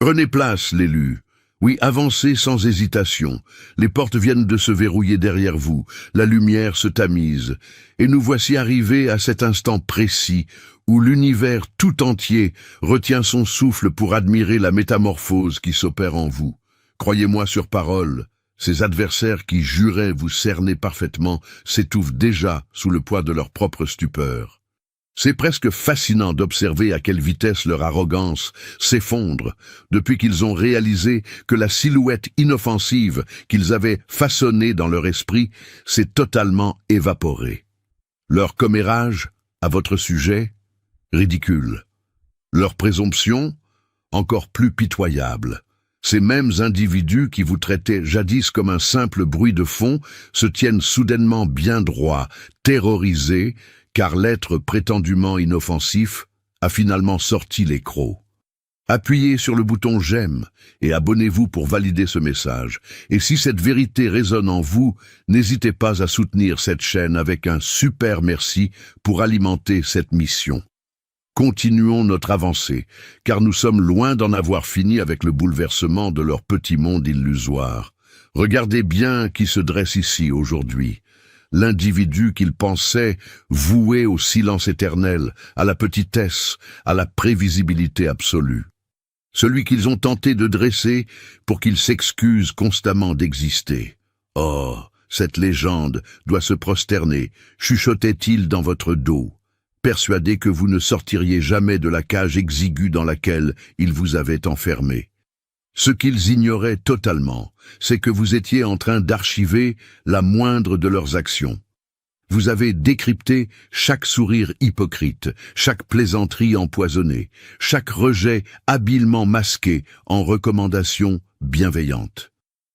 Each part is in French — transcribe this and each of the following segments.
Prenez place, l'élu. Oui, avancez sans hésitation. Les portes viennent de se verrouiller derrière vous, la lumière se tamise, et nous voici arrivés à cet instant précis où l'univers tout entier retient son souffle pour admirer la métamorphose qui s'opère en vous. Croyez-moi sur parole, ces adversaires qui juraient vous cerner parfaitement s'étouffent déjà sous le poids de leur propre stupeur. C'est presque fascinant d'observer à quelle vitesse leur arrogance s'effondre depuis qu'ils ont réalisé que la silhouette inoffensive qu'ils avaient façonnée dans leur esprit s'est totalement évaporée. Leur commérage, à votre sujet, ridicule. Leur présomption, encore plus pitoyable. Ces mêmes individus qui vous traitaient jadis comme un simple bruit de fond se tiennent soudainement bien droits, terrorisés, car l'être prétendument inoffensif a finalement sorti les crocs. Appuyez sur le bouton « J'aime » et abonnez-vous pour valider ce message. Et si cette vérité résonne en vous, n'hésitez pas à soutenir cette chaîne avec un super merci pour alimenter cette mission. Continuons notre avancée, car nous sommes loin d'en avoir fini avec le bouleversement de leur petit monde illusoire. Regardez bien qui se dresse ici aujourd'hui. L'individu qu'ils pensaient voué au silence éternel, à la petitesse, à la prévisibilité absolue. Celui qu'ils ont tenté de dresser pour qu'il s'excuse constamment d'exister. Oh, cette légende doit se prosterner, chuchotait-il dans votre dos, persuadé que vous ne sortiriez jamais de la cage exiguë dans laquelle il vous avait enfermé. Ce qu'ils ignoraient totalement, c'est que vous étiez en train d'archiver la moindre de leurs actions. Vous avez décrypté chaque sourire hypocrite, chaque plaisanterie empoisonnée, chaque rejet habilement masqué en recommandations bienveillantes.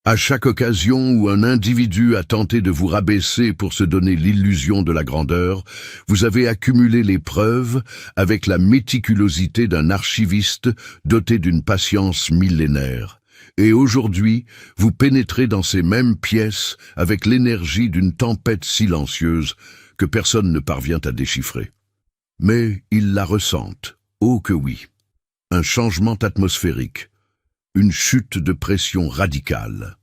À chaque occasion où un individu a tenté de vous rabaisser pour se donner l'illusion de la grandeur, vous avez accumulé les preuves avec la méticulosité d'un archiviste doté d'une patience millénaire. Et aujourd'hui, vous pénétrez dans ces mêmes pièces avec l'énergie d'une tempête silencieuse que personne ne parvient à déchiffrer. Mais ils la ressentent, oh que oui. Un changement atmosphérique. Une chute de pression radicale.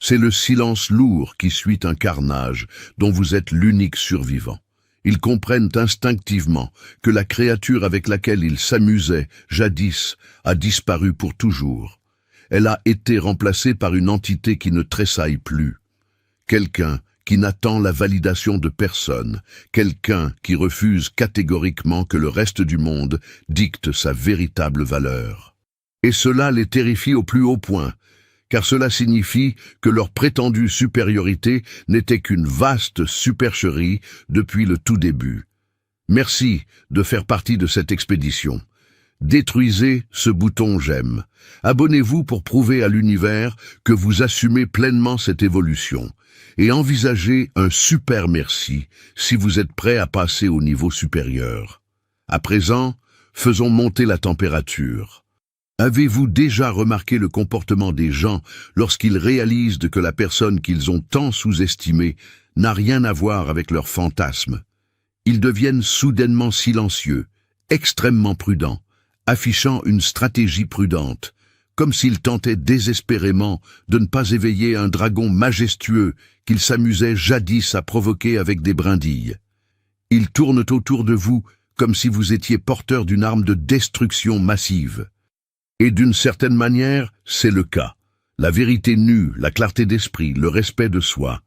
C'est le silence lourd qui suit un carnage dont vous êtes l'unique survivant. Ils comprennent instinctivement que la créature avec laquelle ils s'amusaient jadis a disparu pour toujours. Elle a été remplacée par une entité qui ne tressaille plus. Quelqu'un qui n'attend la validation de personne, quelqu'un qui refuse catégoriquement que le reste du monde dicte sa véritable valeur. Et cela les terrifie au plus haut point, car cela signifie que leur prétendue supériorité n'était qu'une vaste supercherie depuis le tout début. Merci de faire partie de cette expédition. Détruisez ce bouton « J'aime ». Abonnez-vous pour prouver à l'univers que vous assumez pleinement cette évolution. Et envisagez un super merci si vous êtes prêt à passer au niveau supérieur. À présent, faisons monter la température. Avez-vous déjà remarqué le comportement des gens lorsqu'ils réalisent que la personne qu'ils ont tant sous-estimée n'a rien à voir avec leurs fantasmes? Ils deviennent soudainement silencieux, extrêmement prudents, affichant une stratégie prudente, comme s'ils tentaient désespérément de ne pas éveiller un dragon majestueux qu'ils s'amusaient jadis à provoquer avec des brindilles. Ils tournent autour de vous comme si vous étiez porteur d'une arme de destruction massive. Et d'une certaine manière, c'est le cas. La vérité nue, la clarté d'esprit, le respect de soi.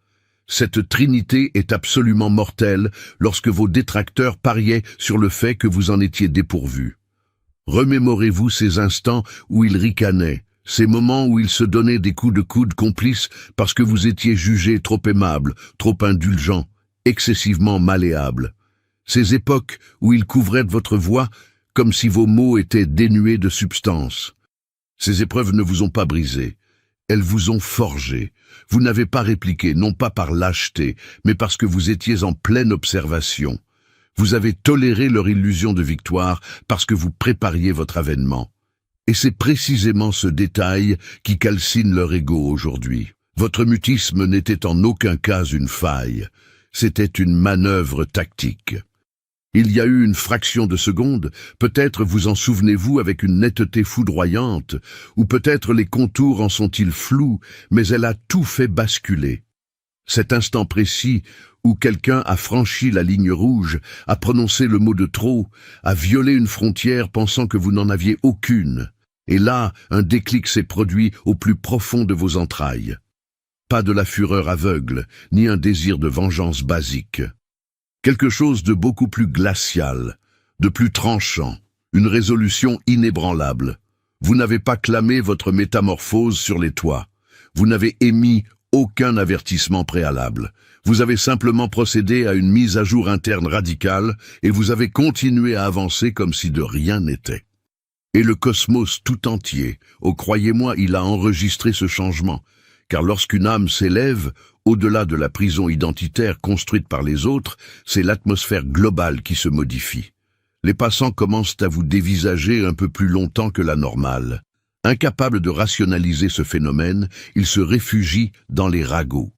Cette trinité est absolument mortelle lorsque vos détracteurs pariaient sur le fait que vous en étiez dépourvu. Remémorez-vous ces instants où ils ricanaient, ces moments où ils se donnaient des coups de coude complices parce que vous étiez jugé trop aimable, trop indulgent, excessivement malléable. Ces époques où ils couvraient de votre voix comme si vos mots étaient dénués de substance. Ces épreuves ne vous ont pas brisé, elles vous ont forgé. Vous n'avez pas répliqué, non pas par lâcheté, mais parce que vous étiez en pleine observation. Vous avez toléré leur illusion de victoire parce que vous prépariez votre avènement. Et c'est précisément ce détail qui calcine leur ego aujourd'hui. Votre mutisme n'était en aucun cas une faille, c'était une manœuvre tactique. Il y a eu une fraction de seconde, peut-être vous en souvenez-vous avec une netteté foudroyante, ou peut-être les contours en sont-ils flous, mais elle a tout fait basculer. Cet instant précis où quelqu'un a franchi la ligne rouge, a prononcé le mot de trop, a violé une frontière pensant que vous n'en aviez aucune. Et là, un déclic s'est produit au plus profond de vos entrailles. Pas de la fureur aveugle, ni un désir de vengeance basique. Quelque chose de beaucoup plus glacial, de plus tranchant, une résolution inébranlable. Vous n'avez pas clamé votre métamorphose sur les toits. Vous n'avez émis aucun avertissement préalable. Vous avez simplement procédé à une mise à jour interne radicale et vous avez continué à avancer comme si de rien n'était. Et le cosmos tout entier, oh croyez-moi, il a enregistré ce changement, car lorsqu'une âme s'élève, au-delà de la prison identitaire construite par les autres, c'est l'atmosphère globale qui se modifie. Les passants commencent à vous dévisager un peu plus longtemps que la normale. Incapables de rationaliser ce phénomène, ils se réfugient dans les ragots.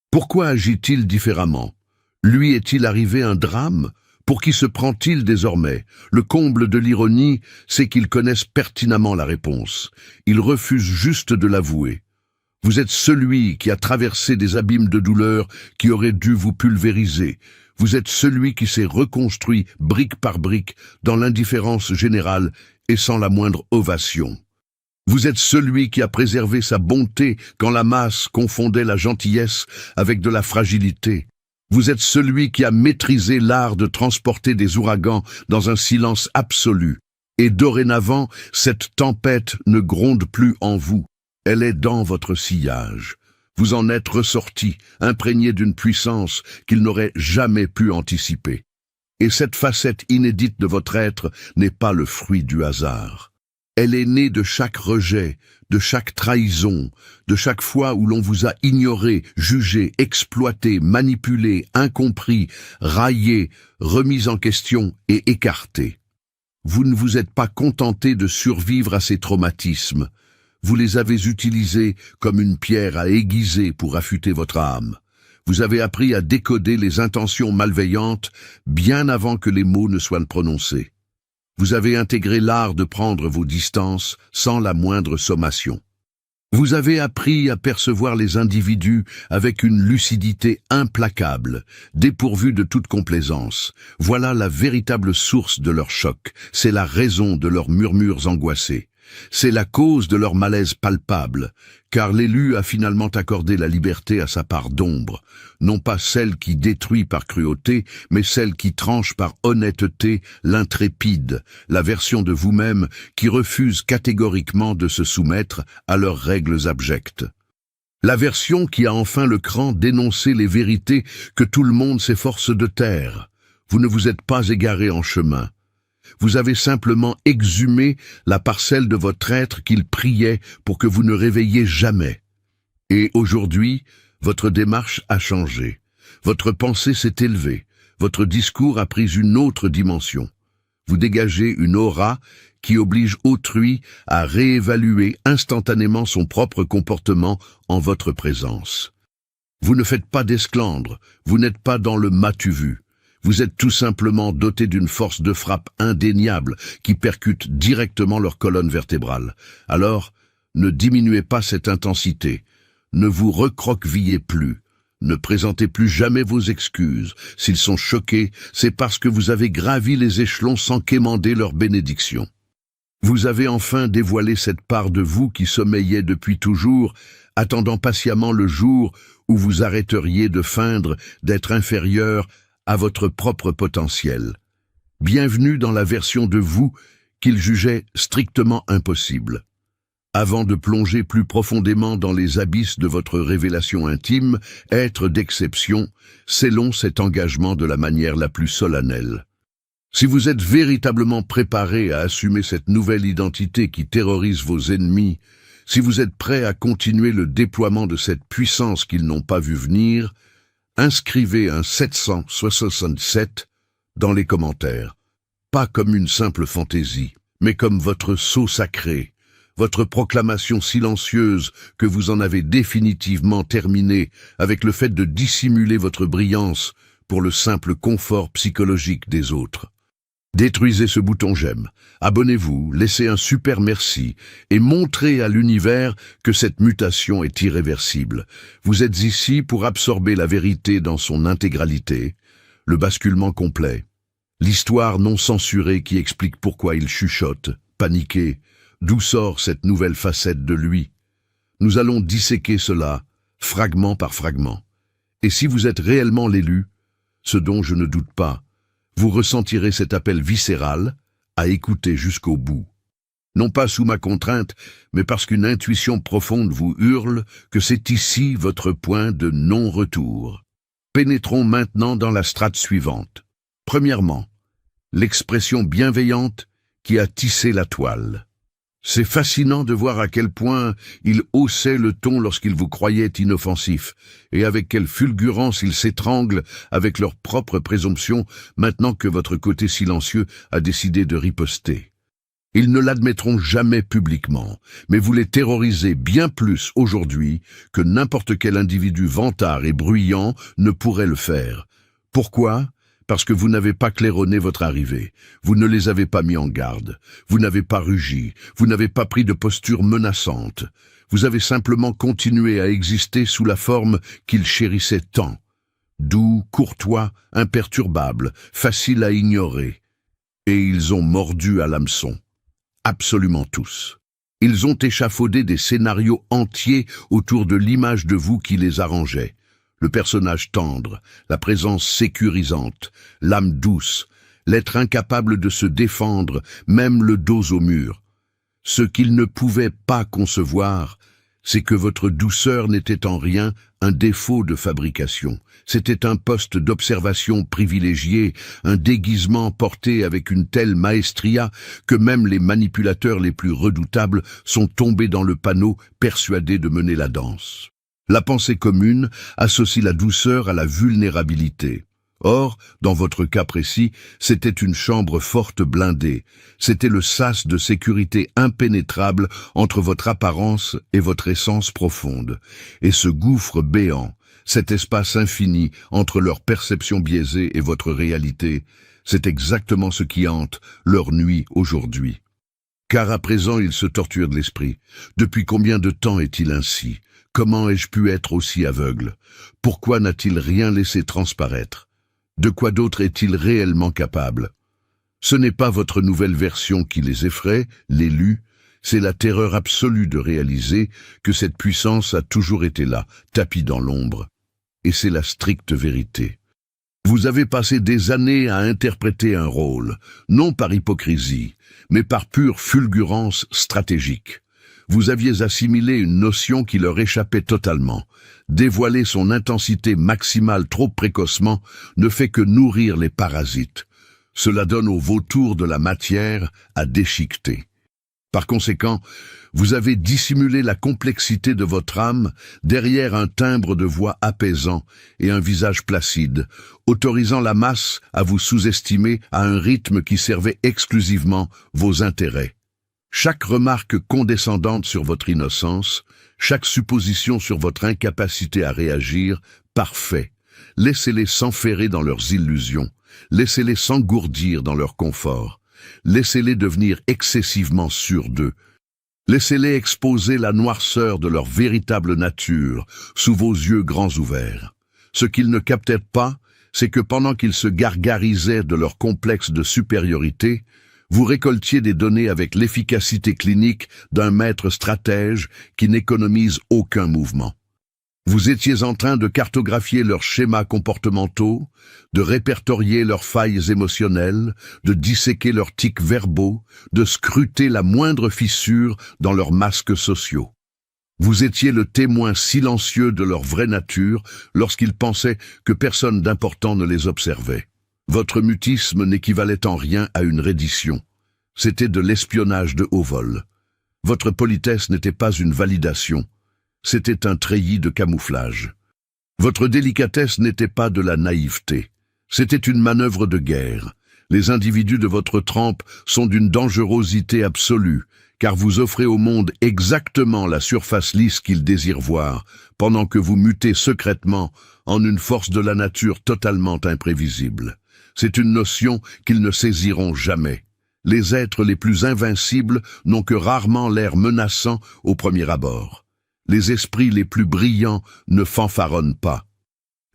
Pourquoi agit-il différemment? Lui est-il arrivé un drame? Pour qui se prend-il désormais? Le comble de l'ironie, c'est qu'ils connaissent pertinemment la réponse. Ils refusent juste de l'avouer. Vous êtes celui qui a traversé des abîmes de douleur qui auraient dû vous pulvériser. Vous êtes celui qui s'est reconstruit brique par brique dans l'indifférence générale et sans la moindre ovation. Vous êtes celui qui a préservé sa bonté quand la masse confondait la gentillesse avec de la fragilité. Vous êtes celui qui a maîtrisé l'art de transporter des ouragans dans un silence absolu. Et dorénavant, cette tempête ne gronde plus en vous. Elle est dans votre sillage. Vous en êtes ressorti, imprégné d'une puissance qu'il n'aurait jamais pu anticiper. Et cette facette inédite de votre être n'est pas le fruit du hasard. Elle est née de chaque rejet, de chaque trahison, de chaque fois où l'on vous a ignoré, jugé, exploité, manipulé, incompris, raillé, remis en question et écarté. Vous ne vous êtes pas contenté de survivre à ces traumatismes. Vous les avez utilisés comme une pierre à aiguiser pour affûter votre âme. Vous avez appris à décoder les intentions malveillantes bien avant que les mots ne soient prononcés. Vous avez intégré l'art de prendre vos distances sans la moindre sommation. Vous avez appris à percevoir les individus avec une lucidité implacable, dépourvue de toute complaisance. Voilà la véritable source de leur choc, c'est la raison de leurs murmures angoissés. C'est la cause de leur malaise palpable, car l'élu a finalement accordé la liberté à sa part d'ombre, non pas celle qui détruit par cruauté, mais celle qui tranche par honnêteté, l'intrépide, la version de vous-même qui refuse catégoriquement de se soumettre à leurs règles abjectes. La version qui a enfin le cran d'énoncer les vérités que tout le monde s'efforce de taire. Vous ne vous êtes pas égaré en chemin. Vous avez simplement exhumé la parcelle de votre être qu'il priait pour que vous ne réveilliez jamais. Et aujourd'hui, votre démarche a changé. Votre pensée s'est élevée. Votre discours a pris une autre dimension. Vous dégagez une aura qui oblige autrui à réévaluer instantanément son propre comportement en votre présence. Vous ne faites pas d'esclandre, vous n'êtes pas dans le m'as-tu vu. Vous êtes tout simplement doté d'une force de frappe indéniable qui percute directement leur colonne vertébrale. Alors, ne diminuez pas cette intensité, ne vous recroquevillez plus, ne présentez plus jamais vos excuses. S'ils sont choqués, c'est parce que vous avez gravi les échelons sans quémander leur bénédiction. Vous avez enfin dévoilé cette part de vous qui sommeillait depuis toujours, attendant patiemment le jour où vous arrêteriez de feindre d'être inférieur à votre propre potentiel. Bienvenue dans la version de vous qu'il jugeait strictement impossible. Avant de plonger plus profondément dans les abysses de votre révélation intime, être d'exception, scellons cet engagement de la manière la plus solennelle. Si vous êtes véritablement préparé à assumer cette nouvelle identité qui terrorise vos ennemis, si vous êtes prêt à continuer le déploiement de cette puissance qu'ils n'ont pas vu venir, inscrivez un 767 dans les commentaires, pas comme une simple fantaisie, mais comme votre sceau sacré, votre proclamation silencieuse que vous en avez définitivement terminée avec le fait de dissimuler votre brillance pour le simple confort psychologique des autres. Détruisez ce bouton j'aime, abonnez-vous, laissez un super merci et montrez à l'univers que cette mutation est irréversible. Vous êtes ici pour absorber la vérité dans son intégralité, le basculement complet, l'histoire non censurée qui explique pourquoi il chuchote, paniqué, d'où sort cette nouvelle facette de lui. Nous allons disséquer cela, fragment par fragment. Et si vous êtes réellement l'élu, ce dont je ne doute pas, vous ressentirez cet appel viscéral à écouter jusqu'au bout. Non pas sous ma contrainte, mais parce qu'une intuition profonde vous hurle que c'est ici votre point de non-retour. Pénétrons maintenant dans la strate suivante. Premièrement, l'expression bienveillante qui a tissé la toile. C'est fascinant de voir à quel point il haussait le ton lorsqu'il vous croyait inoffensif, et avec quelle fulgurance ils s'étranglent avec leur propre présomption maintenant que votre côté silencieux a décidé de riposter. Ils ne l'admettront jamais publiquement, mais vous les terrorisez bien plus aujourd'hui que n'importe quel individu vantard et bruyant ne pourrait le faire. Pourquoi ? Parce que vous n'avez pas claironné votre arrivée, vous ne les avez pas mis en garde, vous n'avez pas rugi, vous n'avez pas pris de posture menaçante, vous avez simplement continué à exister sous la forme qu'ils chérissaient tant. Doux, courtois, imperturbable, facile à ignorer. Et ils ont mordu à l'hameçon. Absolument tous. Ils ont échafaudé des scénarios entiers autour de l'image de vous qui les arrangeait. Le personnage tendre, la présence sécurisante, l'âme douce, l'être incapable de se défendre, même le dos au mur. Ce qu'ils ne pouvaient pas concevoir, c'est que votre douceur n'était en rien un défaut de fabrication. C'était un poste d'observation privilégié, un déguisement porté avec une telle maestria que même les manipulateurs les plus redoutables sont tombés dans le panneau persuadés de mener la danse. La pensée commune associe la douceur à la vulnérabilité. Or, dans votre cas précis, c'était une chambre forte blindée. C'était le sas de sécurité impénétrable entre votre apparence et votre essence profonde. Et ce gouffre béant, cet espace infini entre leur perception biaisée et votre réalité, c'est exactement ce qui hante leur nuit aujourd'hui. Car à présent, il se torture de l'esprit. Depuis combien de temps est-il ainsi ? Comment ai-je pu être aussi aveugle? Pourquoi n'a-t-il rien laissé transparaître? De quoi d'autre est-il réellement capable? Ce n'est pas votre nouvelle version qui les effraie, l'élu, c'est la terreur absolue de réaliser que cette puissance a toujours été là, tapie dans l'ombre. Et c'est la stricte vérité. Vous avez passé des années à interpréter un rôle, non par hypocrisie, mais par pure fulgurance stratégique. Vous aviez assimilé une notion qui leur échappait totalement. Dévoiler son intensité maximale trop précocement ne fait que nourrir les parasites. Cela donne aux vautours de la matière à déchiqueter. Par conséquent, vous avez dissimulé la complexité de votre âme derrière un timbre de voix apaisant et un visage placide, autorisant la masse à vous sous-estimer à un rythme qui servait exclusivement vos intérêts. Chaque remarque condescendante sur votre innocence, chaque supposition sur votre incapacité à réagir, parfait. Laissez-les s'enferrer dans leurs illusions, laissez-les s'engourdir dans leur confort, laissez-les devenir excessivement sûrs d'eux. Laissez-les exposer la noirceur de leur véritable nature sous vos yeux grands ouverts. Ce qu'ils ne captaient pas, c'est que pendant qu'ils se gargarisaient de leur complexe de supériorité, vous récoltiez des données avec l'efficacité clinique d'un maître stratège qui n'économise aucun mouvement. Vous étiez en train de cartographier leurs schémas comportementaux, de répertorier leurs failles émotionnelles, de disséquer leurs tics verbaux, de scruter la moindre fissure dans leurs masques sociaux. Vous étiez le témoin silencieux de leur vraie nature lorsqu'ils pensaient que personne d'important ne les observait. Votre mutisme n'équivalait en rien à une reddition. C'était de l'espionnage de haut vol. Votre politesse n'était pas une validation. C'était un treillis de camouflage. Votre délicatesse n'était pas de la naïveté. C'était une manœuvre de guerre. Les individus de votre trempe sont d'une dangerosité absolue, car vous offrez au monde exactement la surface lisse qu'il désire voir, pendant que vous mutez secrètement en une force de la nature totalement imprévisible. C'est une notion qu'ils ne saisiront jamais. Les êtres les plus invincibles n'ont que rarement l'air menaçant au premier abord. Les esprits les plus brillants ne fanfaronnent pas.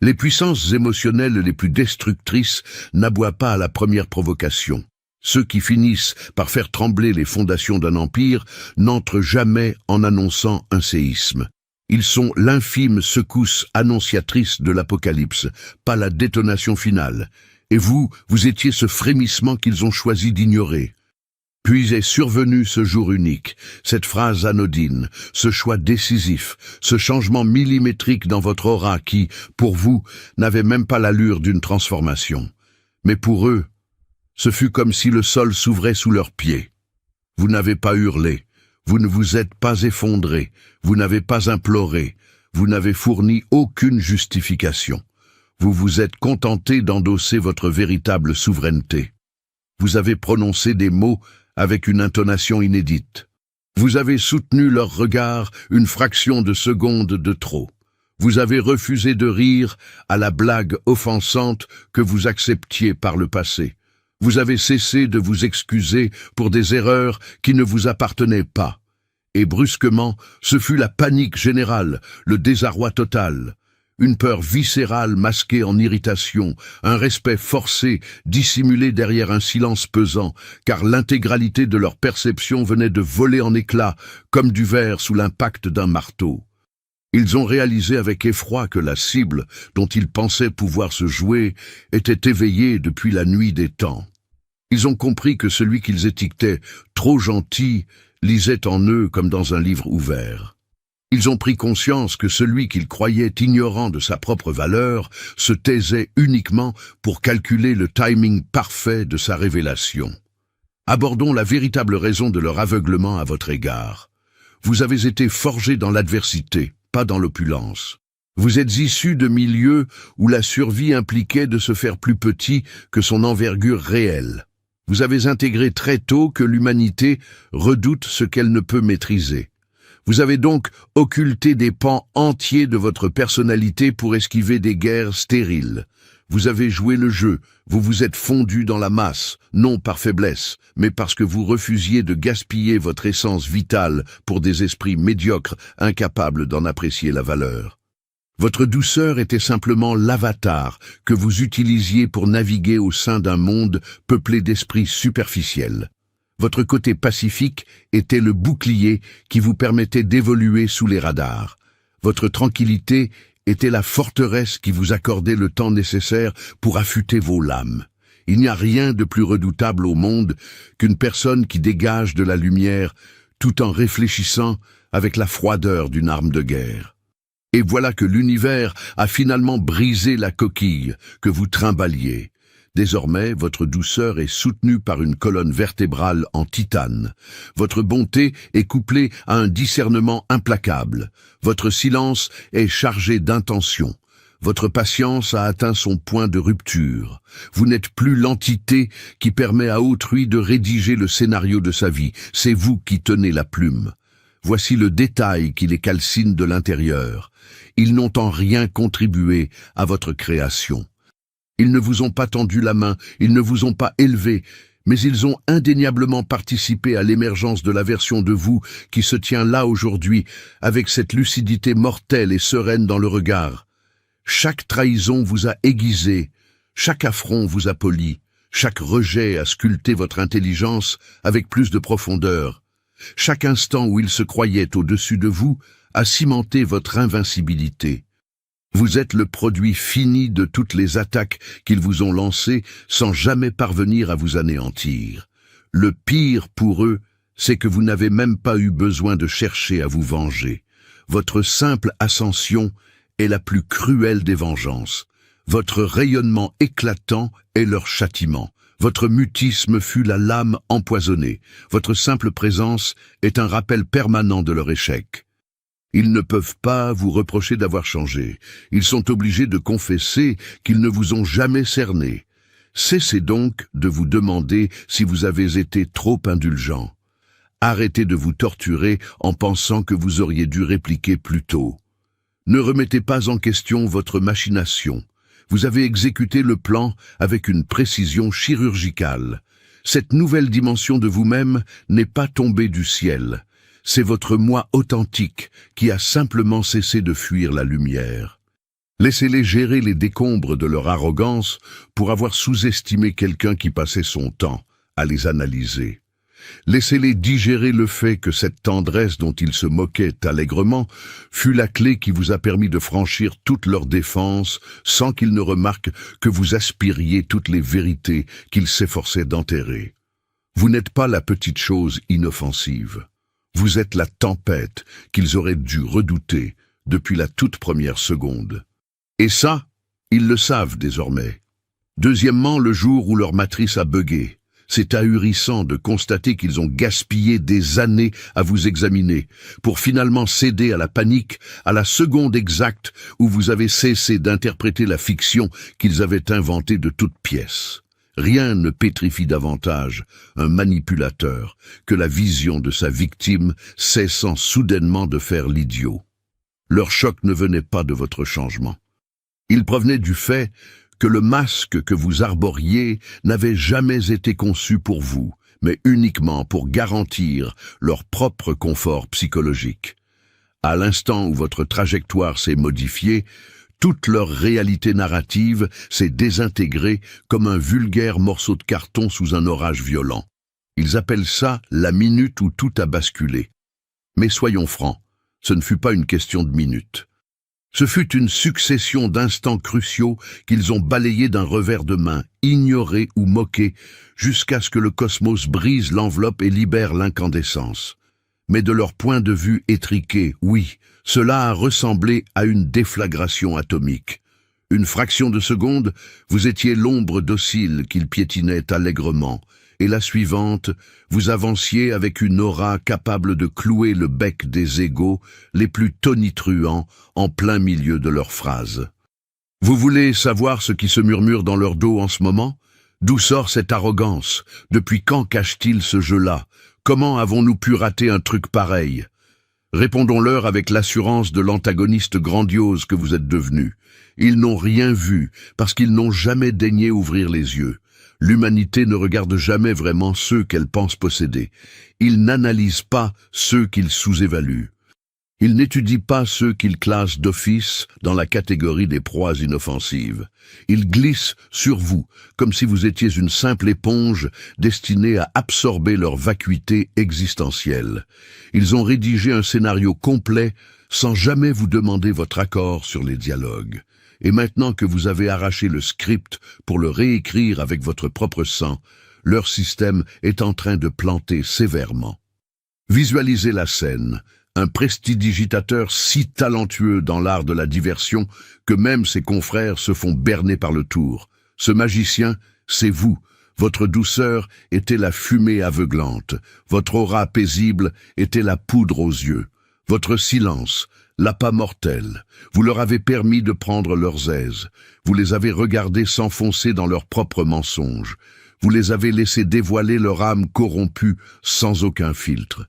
Les puissances émotionnelles les plus destructrices n'aboient pas à la première provocation. Ceux qui finissent par faire trembler les fondations d'un empire n'entrent jamais en annonçant un séisme. Ils sont l'infime secousse annonciatrice de l'apocalypse, pas la détonation finale. Et vous étiez ce frémissement qu'ils ont choisi d'ignorer. Puis est survenu ce jour unique, cette phrase anodine, ce choix décisif, ce changement millimétrique dans votre aura qui, pour vous, n'avait même pas l'allure d'une transformation. Mais pour eux, ce fut comme si le sol s'ouvrait sous leurs pieds. Vous n'avez pas hurlé, vous ne vous êtes pas effondré, vous n'avez pas imploré, vous n'avez fourni aucune justification. Vous vous êtes contenté d'endosser votre véritable souveraineté. Vous avez prononcé des mots avec une intonation inédite. Vous avez soutenu leur regard une fraction de seconde de trop. Vous avez refusé de rire à la blague offensante que vous acceptiez par le passé. Vous avez cessé de vous excuser pour des erreurs qui ne vous appartenaient pas. Et brusquement, ce fut la panique générale, le désarroi total. Une peur viscérale masquée en irritation, un respect forcé, dissimulé derrière un silence pesant, car l'intégralité de leur perception venait de voler en éclats, comme du verre sous l'impact d'un marteau. Ils ont réalisé avec effroi que la cible, dont ils pensaient pouvoir se jouer, était éveillée depuis la nuit des temps. Ils ont compris que celui qu'ils étiquetaient trop gentil lisait en eux comme dans un livre ouvert. Ils ont pris conscience que celui qu'ils croyaient ignorant de sa propre valeur se taisait uniquement pour calculer le timing parfait de sa révélation. Abordons la véritable raison de leur aveuglement à votre égard. Vous avez été forgés dans l'adversité, pas dans l'opulence. Vous êtes issus de milieux où la survie impliquait de se faire plus petit que son envergure réelle. Vous avez intégré très tôt que l'humanité redoute ce qu'elle ne peut maîtriser. Vous avez donc occulté des pans entiers de votre personnalité pour esquiver des guerres stériles. Vous avez joué le jeu, vous vous êtes fondu dans la masse, non par faiblesse, mais parce que vous refusiez de gaspiller votre essence vitale pour des esprits médiocres, incapables d'en apprécier la valeur. Votre douceur était simplement l'avatar que vous utilisiez pour naviguer au sein d'un monde peuplé d'esprits superficiels. Votre côté pacifique était le bouclier qui vous permettait d'évoluer sous les radars. Votre tranquillité était la forteresse qui vous accordait le temps nécessaire pour affûter vos lames. Il n'y a rien de plus redoutable au monde qu'une personne qui dégage de la lumière tout en réfléchissant avec la froideur d'une arme de guerre. Et voilà que l'univers a finalement brisé la coquille que vous trimbaliez. Désormais, votre douceur est soutenue par une colonne vertébrale en titane. Votre bonté est couplée à un discernement implacable. Votre silence est chargé d'intention. Votre patience a atteint son point de rupture. Vous n'êtes plus l'entité qui permet à autrui de rédiger le scénario de sa vie. C'est vous qui tenez la plume. Voici le détail qui les calcine de l'intérieur. Ils n'ont en rien contribué à votre création. Ils ne vous ont pas tendu la main, ils ne vous ont pas élevé, mais ils ont indéniablement participé à l'émergence de la version de vous qui se tient là aujourd'hui, avec cette lucidité mortelle et sereine dans le regard. Chaque trahison vous a aiguisé, chaque affront vous a poli, chaque rejet a sculpté votre intelligence avec plus de profondeur. Chaque instant où ils se croyaient au-dessus de vous a cimenté votre invincibilité. Vous êtes le produit fini de toutes les attaques qu'ils vous ont lancées sans jamais parvenir à vous anéantir. Le pire pour eux, c'est que vous n'avez même pas eu besoin de chercher à vous venger. Votre simple ascension est la plus cruelle des vengeances. Votre rayonnement éclatant est leur châtiment. Votre mutisme fut la lame empoisonnée. Votre simple présence est un rappel permanent de leur échec. Ils ne peuvent pas vous reprocher d'avoir changé. Ils sont obligés de confesser qu'ils ne vous ont jamais cerné. Cessez donc de vous demander si vous avez été trop indulgent. Arrêtez de vous torturer en pensant que vous auriez dû répliquer plus tôt. Ne remettez pas en question votre machination. Vous avez exécuté le plan avec une précision chirurgicale. Cette nouvelle dimension de vous-même n'est pas tombée du ciel. C'est votre moi authentique qui a simplement cessé de fuir la lumière. Laissez-les gérer les décombres de leur arrogance pour avoir sous-estimé quelqu'un qui passait son temps à les analyser. Laissez-les digérer le fait que cette tendresse dont ils se moquaient allègrement fut la clé qui vous a permis de franchir toutes leurs défenses sans qu'ils ne remarquent que vous aspiriez toutes les vérités qu'ils s'efforçaient d'enterrer. Vous n'êtes pas la petite chose inoffensive. Vous êtes la tempête qu'ils auraient dû redouter depuis la toute première seconde. Et ça, ils le savent désormais. Deuxièmement, le jour où leur matrice a bugué. C'est ahurissant de constater qu'ils ont gaspillé des années à vous examiner, pour finalement céder à la panique à la seconde exacte où vous avez cessé d'interpréter la fiction qu'ils avaient inventée de toutes pièces. Rien ne pétrifie davantage un manipulateur que la vision de sa victime cessant soudainement de faire l'idiot. Leur choc ne venait pas de votre changement. Il provenait du fait que le masque que vous arboriez n'avait jamais été conçu pour vous, mais uniquement pour garantir leur propre confort psychologique. À l'instant où votre trajectoire s'est modifiée, toute leur réalité narrative s'est désintégrée comme un vulgaire morceau de carton sous un orage violent. Ils appellent ça la minute où tout a basculé. Mais soyons francs, ce ne fut pas une question de minutes. Ce fut une succession d'instants cruciaux qu'ils ont balayés d'un revers de main, ignorés ou moqués, jusqu'à ce que le cosmos brise l'enveloppe et libère l'incandescence. Mais de leur point de vue étriqué, oui, cela a ressemblé à une déflagration atomique. Une fraction de seconde, vous étiez l'ombre docile qu'ils piétinaient allègrement, et la suivante, vous avanciez avec une aura capable de clouer le bec des égaux les plus tonitruants en plein milieu de leurs phrases. Vous voulez savoir ce qui se murmure dans leur dos en ce moment? D'où sort cette arrogance? Depuis quand cache-t-il ce jeu-là? Comment avons-nous pu rater un truc pareil? Répondons-leur avec l'assurance de l'antagoniste grandiose que vous êtes devenu. Ils n'ont rien vu parce qu'ils n'ont jamais daigné ouvrir les yeux. L'humanité ne regarde jamais vraiment ceux qu'elle pense posséder. Ils n'analysent pas ceux qu'ils sous-évaluent. Ils n'étudient pas ceux qu'ils classent d'office dans la catégorie des proies inoffensives. Ils glissent sur vous, comme si vous étiez une simple éponge destinée à absorber leur vacuité existentielle. Ils ont rédigé un scénario complet sans jamais vous demander votre accord sur les dialogues. Et maintenant que vous avez arraché le script pour le réécrire avec votre propre sang, leur système est en train de planter sévèrement. Visualisez la scène, un prestidigitateur si talentueux dans l'art de la diversion que même ses confrères se font berner par le tour. Ce magicien, c'est vous. Votre douceur était la fumée aveuglante, votre aura paisible était la poudre aux yeux, votre silence, l'appât mortel. Vous leur avez permis de prendre leurs aises. Vous les avez regardés s'enfoncer dans leurs propres mensonges. Vous les avez laissés dévoiler leur âme corrompue sans aucun filtre.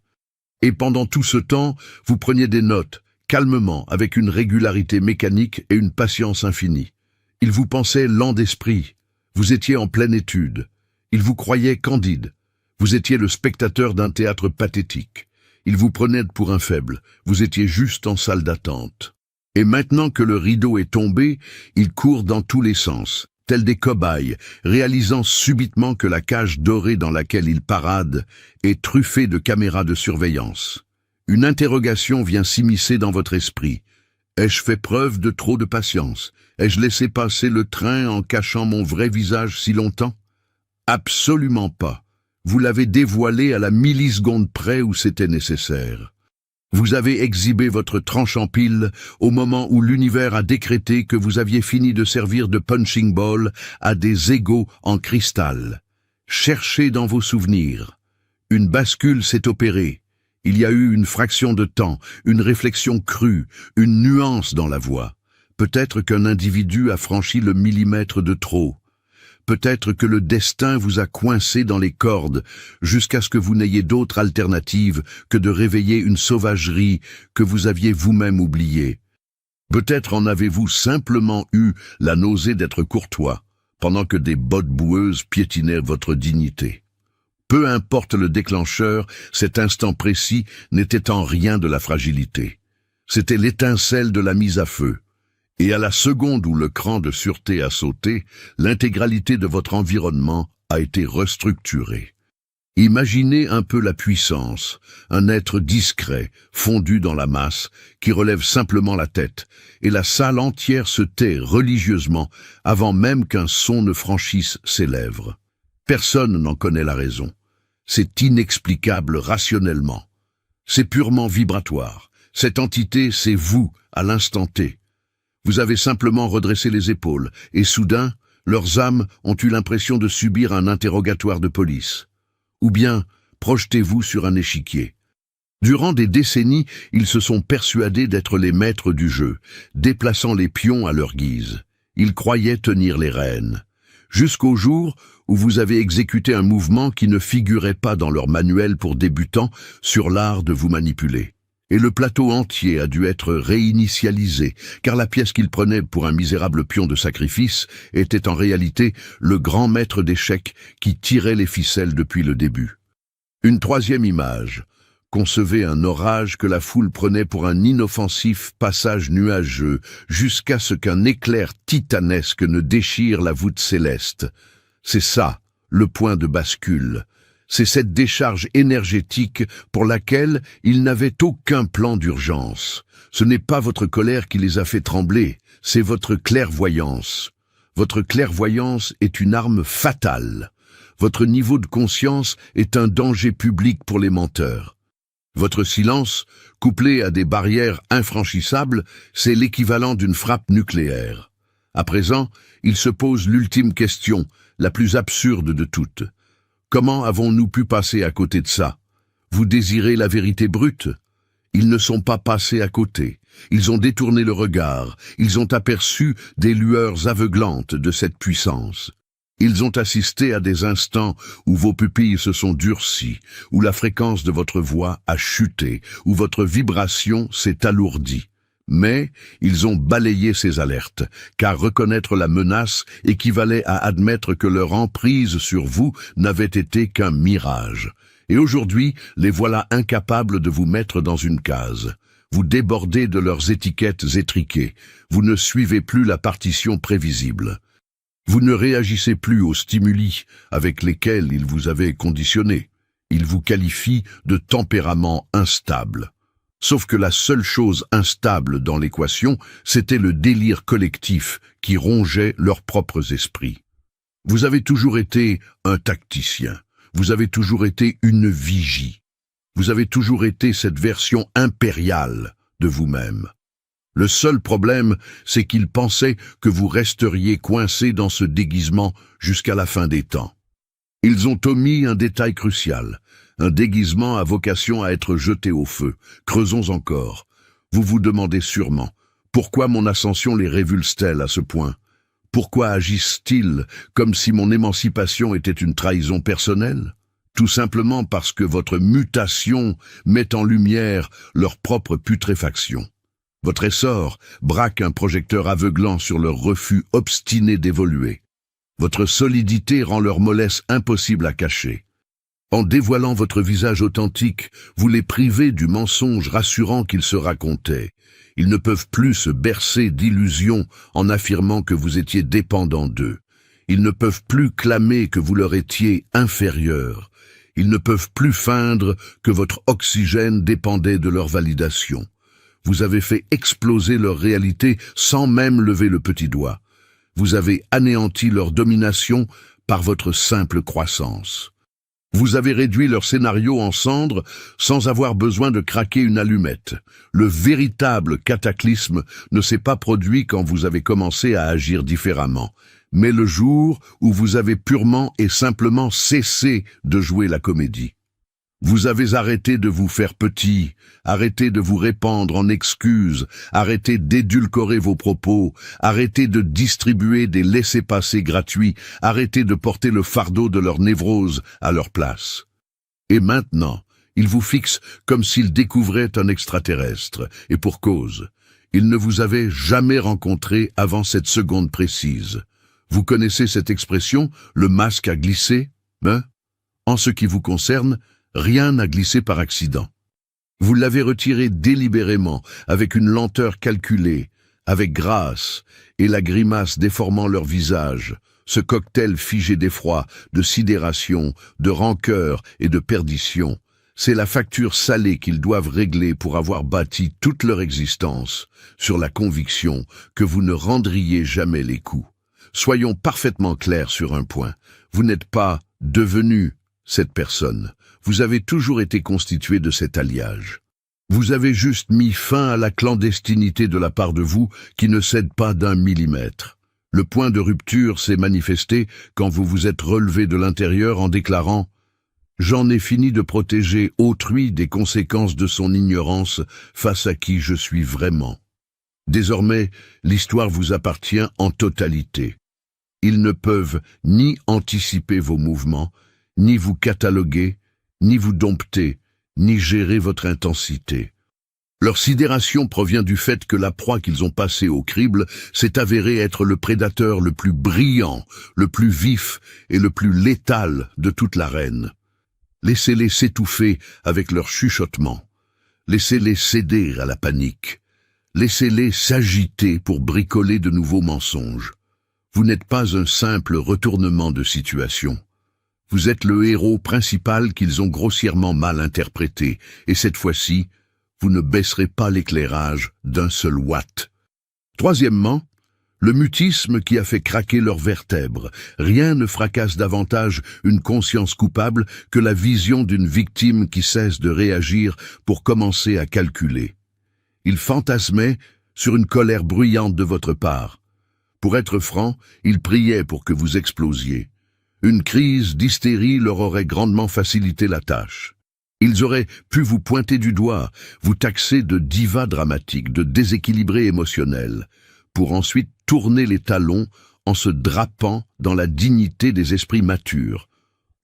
Et pendant tout ce temps, vous preniez des notes, calmement, avec une régularité mécanique et une patience infinie. Ils vous pensaient lent d'esprit. Vous étiez en pleine étude. Ils vous croyaient candide. Vous étiez le spectateur d'un théâtre pathétique. Ils vous prenaient pour un faible, vous étiez juste en salle d'attente. Et maintenant que le rideau est tombé, ils courent dans tous les sens, tels des cobayes, réalisant subitement que la cage dorée dans laquelle ils paradent est truffée de caméras de surveillance. Une interrogation vient s'immiscer dans votre esprit. Ai-je fait preuve de trop de patience? Ai-je laissé passer le train en cachant mon vrai visage si longtemps? Absolument pas. Vous l'avez dévoilé à la milliseconde près où c'était nécessaire. Vous avez exhibé votre tranchant pile au moment où l'univers a décrété que vous aviez fini de servir de punching ball à des égaux en cristal. Cherchez dans vos souvenirs. Une bascule s'est opérée. Il y a eu une fraction de temps, une réflexion crue, une nuance dans la voix. Peut-être qu'un individu a franchi le millimètre de trop. Peut-être que le destin vous a coincé dans les cordes jusqu'à ce que vous n'ayez d'autre alternative que de réveiller une sauvagerie que vous aviez vous-même oubliée. Peut-être en avez-vous simplement eu la nausée d'être courtois, pendant que des bottes boueuses piétinaient votre dignité. Peu importe le déclencheur, cet instant précis n'était en rien de la fragilité. C'était l'étincelle de la mise à feu. Et à la seconde où le cran de sûreté a sauté, l'intégralité de votre environnement a été restructurée. Imaginez un peu la puissance, un être discret, fondu dans la masse, qui relève simplement la tête, et la salle entière se tait religieusement avant même qu'un son ne franchisse ses lèvres. Personne n'en connaît la raison. C'est inexplicable rationnellement. C'est purement vibratoire. Cette entité, c'est vous, à l'instant T. Vous avez simplement redressé les épaules, et soudain, leurs âmes ont eu l'impression de subir un interrogatoire de police. Ou bien, projetez-vous sur un échiquier. Durant des décennies, ils se sont persuadés d'être les maîtres du jeu, déplaçant les pions à leur guise. Ils croyaient tenir les rênes. Jusqu'au jour où vous avez exécuté un mouvement qui ne figurait pas dans leur manuel pour débutants sur l'art de vous manipuler. Et le plateau entier a dû être réinitialisé, car la pièce qu'ils prenaient pour un misérable pion de sacrifice était en réalité le grand maître d'échecs qui tirait les ficelles depuis le début. Une troisième image. Concevez un orage que la foule prenait pour un inoffensif passage nuageux, jusqu'à ce qu'un éclair titanesque ne déchire la voûte céleste. C'est ça, le point de bascule. C'est cette décharge énergétique pour laquelle ils n'avaient aucun plan d'urgence. Ce n'est pas votre colère qui les a fait trembler, c'est votre clairvoyance. Votre clairvoyance est une arme fatale. Votre niveau de conscience est un danger public pour les menteurs. Votre silence, couplé à des barrières infranchissables, c'est l'équivalent d'une frappe nucléaire. À présent, il se pose l'ultime question, la plus absurde de toutes. Comment avons-nous pu passer à côté de ça? Vous désirez la vérité brute? Ils ne sont pas passés à côté. Ils ont détourné le regard. Ils ont aperçu des lueurs aveuglantes de cette puissance. Ils ont assisté à des instants où vos pupilles se sont durcies, où la fréquence de votre voix a chuté, où votre vibration s'est alourdie. Mais ils ont balayé ces alertes, car reconnaître la menace équivalait à admettre que leur emprise sur vous n'avait été qu'un mirage. Et aujourd'hui, les voilà incapables de vous mettre dans une case. Vous débordez de leurs étiquettes étriquées. Vous ne suivez plus la partition prévisible. Vous ne réagissez plus aux stimuli avec lesquels ils vous avaient conditionné. Ils vous qualifient de tempérament instable. Sauf que la seule chose instable dans l'équation, c'était le délire collectif qui rongeait leurs propres esprits. Vous avez toujours été un tacticien. Vous avez toujours été une vigie. Vous avez toujours été cette version impériale de vous-même. Le seul problème, c'est qu'ils pensaient que vous resteriez coincé dans ce déguisement jusqu'à la fin des temps. Ils ont omis un détail crucial. Un déguisement a vocation à être jeté au feu. Creusons encore. Vous vous demandez sûrement, pourquoi mon ascension les révulse-t-elle à ce point? Pourquoi agissent-ils comme si mon émancipation était une trahison personnelle? Tout simplement parce que votre mutation met en lumière leur propre putréfaction. Votre essor braque un projecteur aveuglant sur leur refus obstiné d'évoluer. Votre solidité rend leur mollesse impossible à cacher. En dévoilant votre visage authentique, vous les privez du mensonge rassurant qu'ils se racontaient. Ils ne peuvent plus se bercer d'illusions en affirmant que vous étiez dépendant d'eux. Ils ne peuvent plus clamer que vous leur étiez inférieur. Ils ne peuvent plus feindre que votre oxygène dépendait de leur validation. Vous avez fait exploser leur réalité sans même lever le petit doigt. Vous avez anéanti leur domination par votre simple croissance. Vous avez réduit leur scénario en cendres sans avoir besoin de craquer une allumette. Le véritable cataclysme ne s'est pas produit quand vous avez commencé à agir différemment, mais le jour où vous avez purement et simplement cessé de jouer la comédie. Vous avez arrêté de vous faire petit, arrêté de vous répandre en excuses, arrêté d'édulcorer vos propos, arrêté de distribuer des laissez-passer gratuits, arrêté de porter le fardeau de leur névrose à leur place. Et maintenant, ils vous fixent comme s'ils découvraient un extraterrestre, et pour cause. Ils ne vous avaient jamais rencontré avant cette seconde précise. Vous connaissez cette expression, le masque a glissé? En ce qui vous concerne, rien n'a glissé par accident. Vous l'avez retiré délibérément, avec une lenteur calculée, avec grâce, et la grimace déformant leur visage, ce cocktail figé d'effroi, de sidération, de rancœur et de perdition. C'est la facture salée qu'ils doivent régler pour avoir bâti toute leur existence sur la conviction que vous ne rendriez jamais les coups. Soyons parfaitement clairs sur un point. Vous n'êtes pas devenu cette personne. Vous avez toujours été constitué de cet alliage. Vous avez juste mis fin à la clandestinité de la part de vous qui ne cède pas d'1 millimètre. Le point de rupture s'est manifesté quand vous vous êtes relevé de l'intérieur en déclarant « J'en ai fini de protéger autrui des conséquences de son ignorance face à qui je suis vraiment. » Désormais, l'histoire vous appartient en totalité. Ils ne peuvent ni anticiper vos mouvements, ni vous cataloguer, ni vous dompter, ni gérer votre intensité. Leur sidération provient du fait que la proie qu'ils ont passée au crible s'est avérée être le prédateur le plus brillant, le plus vif et le plus létal de toute l'arène. Laissez-les s'étouffer avec leur chuchotement. Laissez-les céder à la panique. Laissez-les s'agiter pour bricoler de nouveaux mensonges. Vous n'êtes pas un simple retournement de situation. Vous êtes le héros principal qu'ils ont grossièrement mal interprété, et cette fois-ci, vous ne baisserez pas l'éclairage d'un seul watt. Troisièmement, le mutisme qui a fait craquer leurs vertèbres. Rien ne fracasse davantage une conscience coupable que la vision d'une victime qui cesse de réagir pour commencer à calculer. Ils fantasmaient sur une colère bruyante de votre part. Pour être franc, ils priaient pour que vous explosiez. Une crise d'hystérie leur aurait grandement facilité la tâche. Ils auraient pu vous pointer du doigt, vous taxer de diva dramatique, de déséquilibré émotionnel, pour ensuite tourner les talons en se drapant dans la dignité des esprits matures.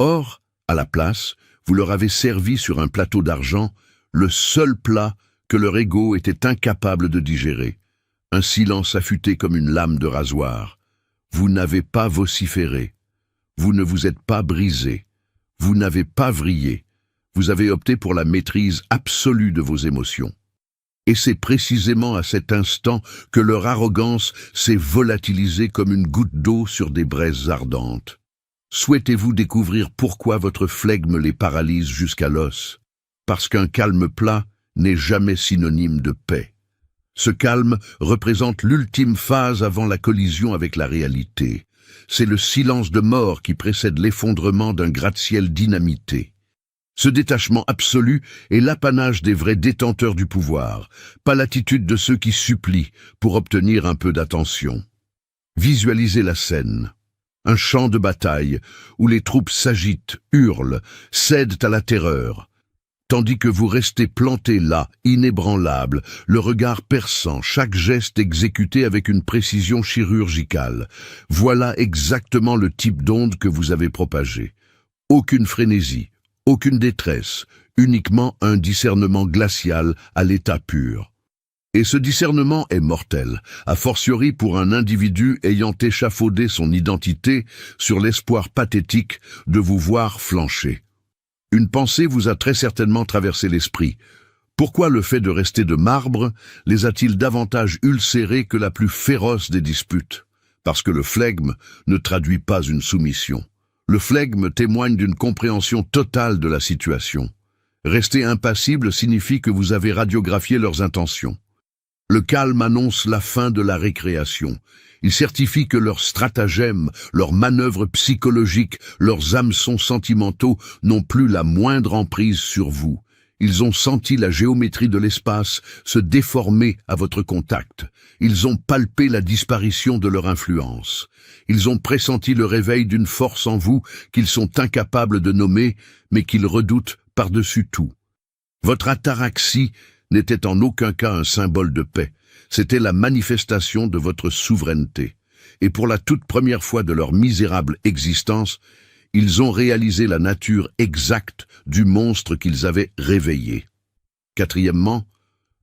Or, à la place, vous leur avez servi sur un plateau d'argent le seul plat que leur ego était incapable de digérer. Un silence affûté comme une lame de rasoir. Vous n'avez pas vociféré. Vous ne vous êtes pas brisé. Vous n'avez pas vrillé. Vous avez opté pour la maîtrise absolue de vos émotions. Et c'est précisément à cet instant que leur arrogance s'est volatilisée comme une goutte d'eau sur des braises ardentes. Souhaitez-vous découvrir pourquoi votre flegme les paralyse jusqu'à l'os? Parce qu'un calme plat n'est jamais synonyme de paix. Ce calme représente l'ultime phase avant la collision avec la réalité. C'est le silence de mort qui précède l'effondrement d'un gratte-ciel dynamité. Ce détachement absolu est l'apanage des vrais détenteurs du pouvoir, pas l'attitude de ceux qui supplient pour obtenir un peu d'attention. Visualisez la scène. Un champ de bataille où les troupes s'agitent, hurlent, cèdent à la terreur, tandis que vous restez plantés là, inébranlables, le regard perçant, chaque geste exécuté avec une précision chirurgicale. Voilà exactement le type d'onde que vous avez propagé. Aucune frénésie, aucune détresse, uniquement un discernement glacial à l'état pur. Et ce discernement est mortel, a fortiori pour un individu ayant échafaudé son identité sur l'espoir pathétique de vous voir flancher. Une pensée vous a très certainement traversé l'esprit. Pourquoi le fait de rester de marbre les a-t-il davantage ulcérés que la plus féroce des disputes? Parce que le flegme ne traduit pas une soumission. Le flegme témoigne d'une compréhension totale de la situation. Rester impassible signifie que vous avez radiographié leurs intentions. Le calme annonce la fin de la récréation. Il certifie que leurs stratagèmes, leurs manœuvres psychologiques, leurs hameçons sentimentaux n'ont plus la moindre emprise sur vous. Ils ont senti la géométrie de l'espace se déformer à votre contact. Ils ont palpé la disparition de leur influence. Ils ont pressenti le réveil d'une force en vous qu'ils sont incapables de nommer, mais qu'ils redoutent par-dessus tout. Votre ataraxie n'était en aucun cas un symbole de paix, c'était la manifestation de votre souveraineté. Et pour la toute première fois de leur misérable existence, ils ont réalisé la nature exacte du monstre qu'ils avaient réveillé. Quatrièmement,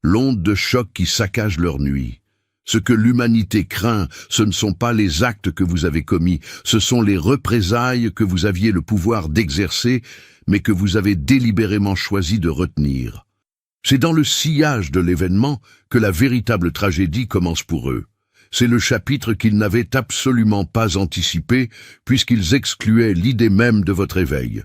l'onde de choc qui saccage leur nuit. Ce que l'humanité craint, ce ne sont pas les actes que vous avez commis, ce sont les représailles que vous aviez le pouvoir d'exercer, mais que vous avez délibérément choisi de retenir. C'est dans le sillage de l'événement que la véritable tragédie commence pour eux. C'est le chapitre qu'ils n'avaient absolument pas anticipé, puisqu'ils excluaient l'idée même de votre éveil.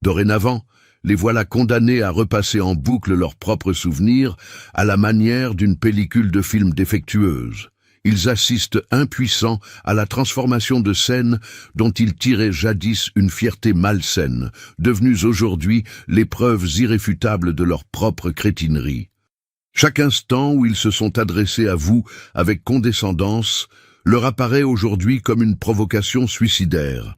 Dorénavant, les voilà condamnés à repasser en boucle leurs propres souvenirs à la manière d'une pellicule de film défectueuse. Ils assistent impuissants à la transformation de scènes dont ils tiraient jadis une fierté malsaine, devenues aujourd'hui les preuves irréfutables de leur propre crétinerie. Chaque instant où ils se sont adressés à vous avec condescendance leur apparaît aujourd'hui comme une provocation suicidaire.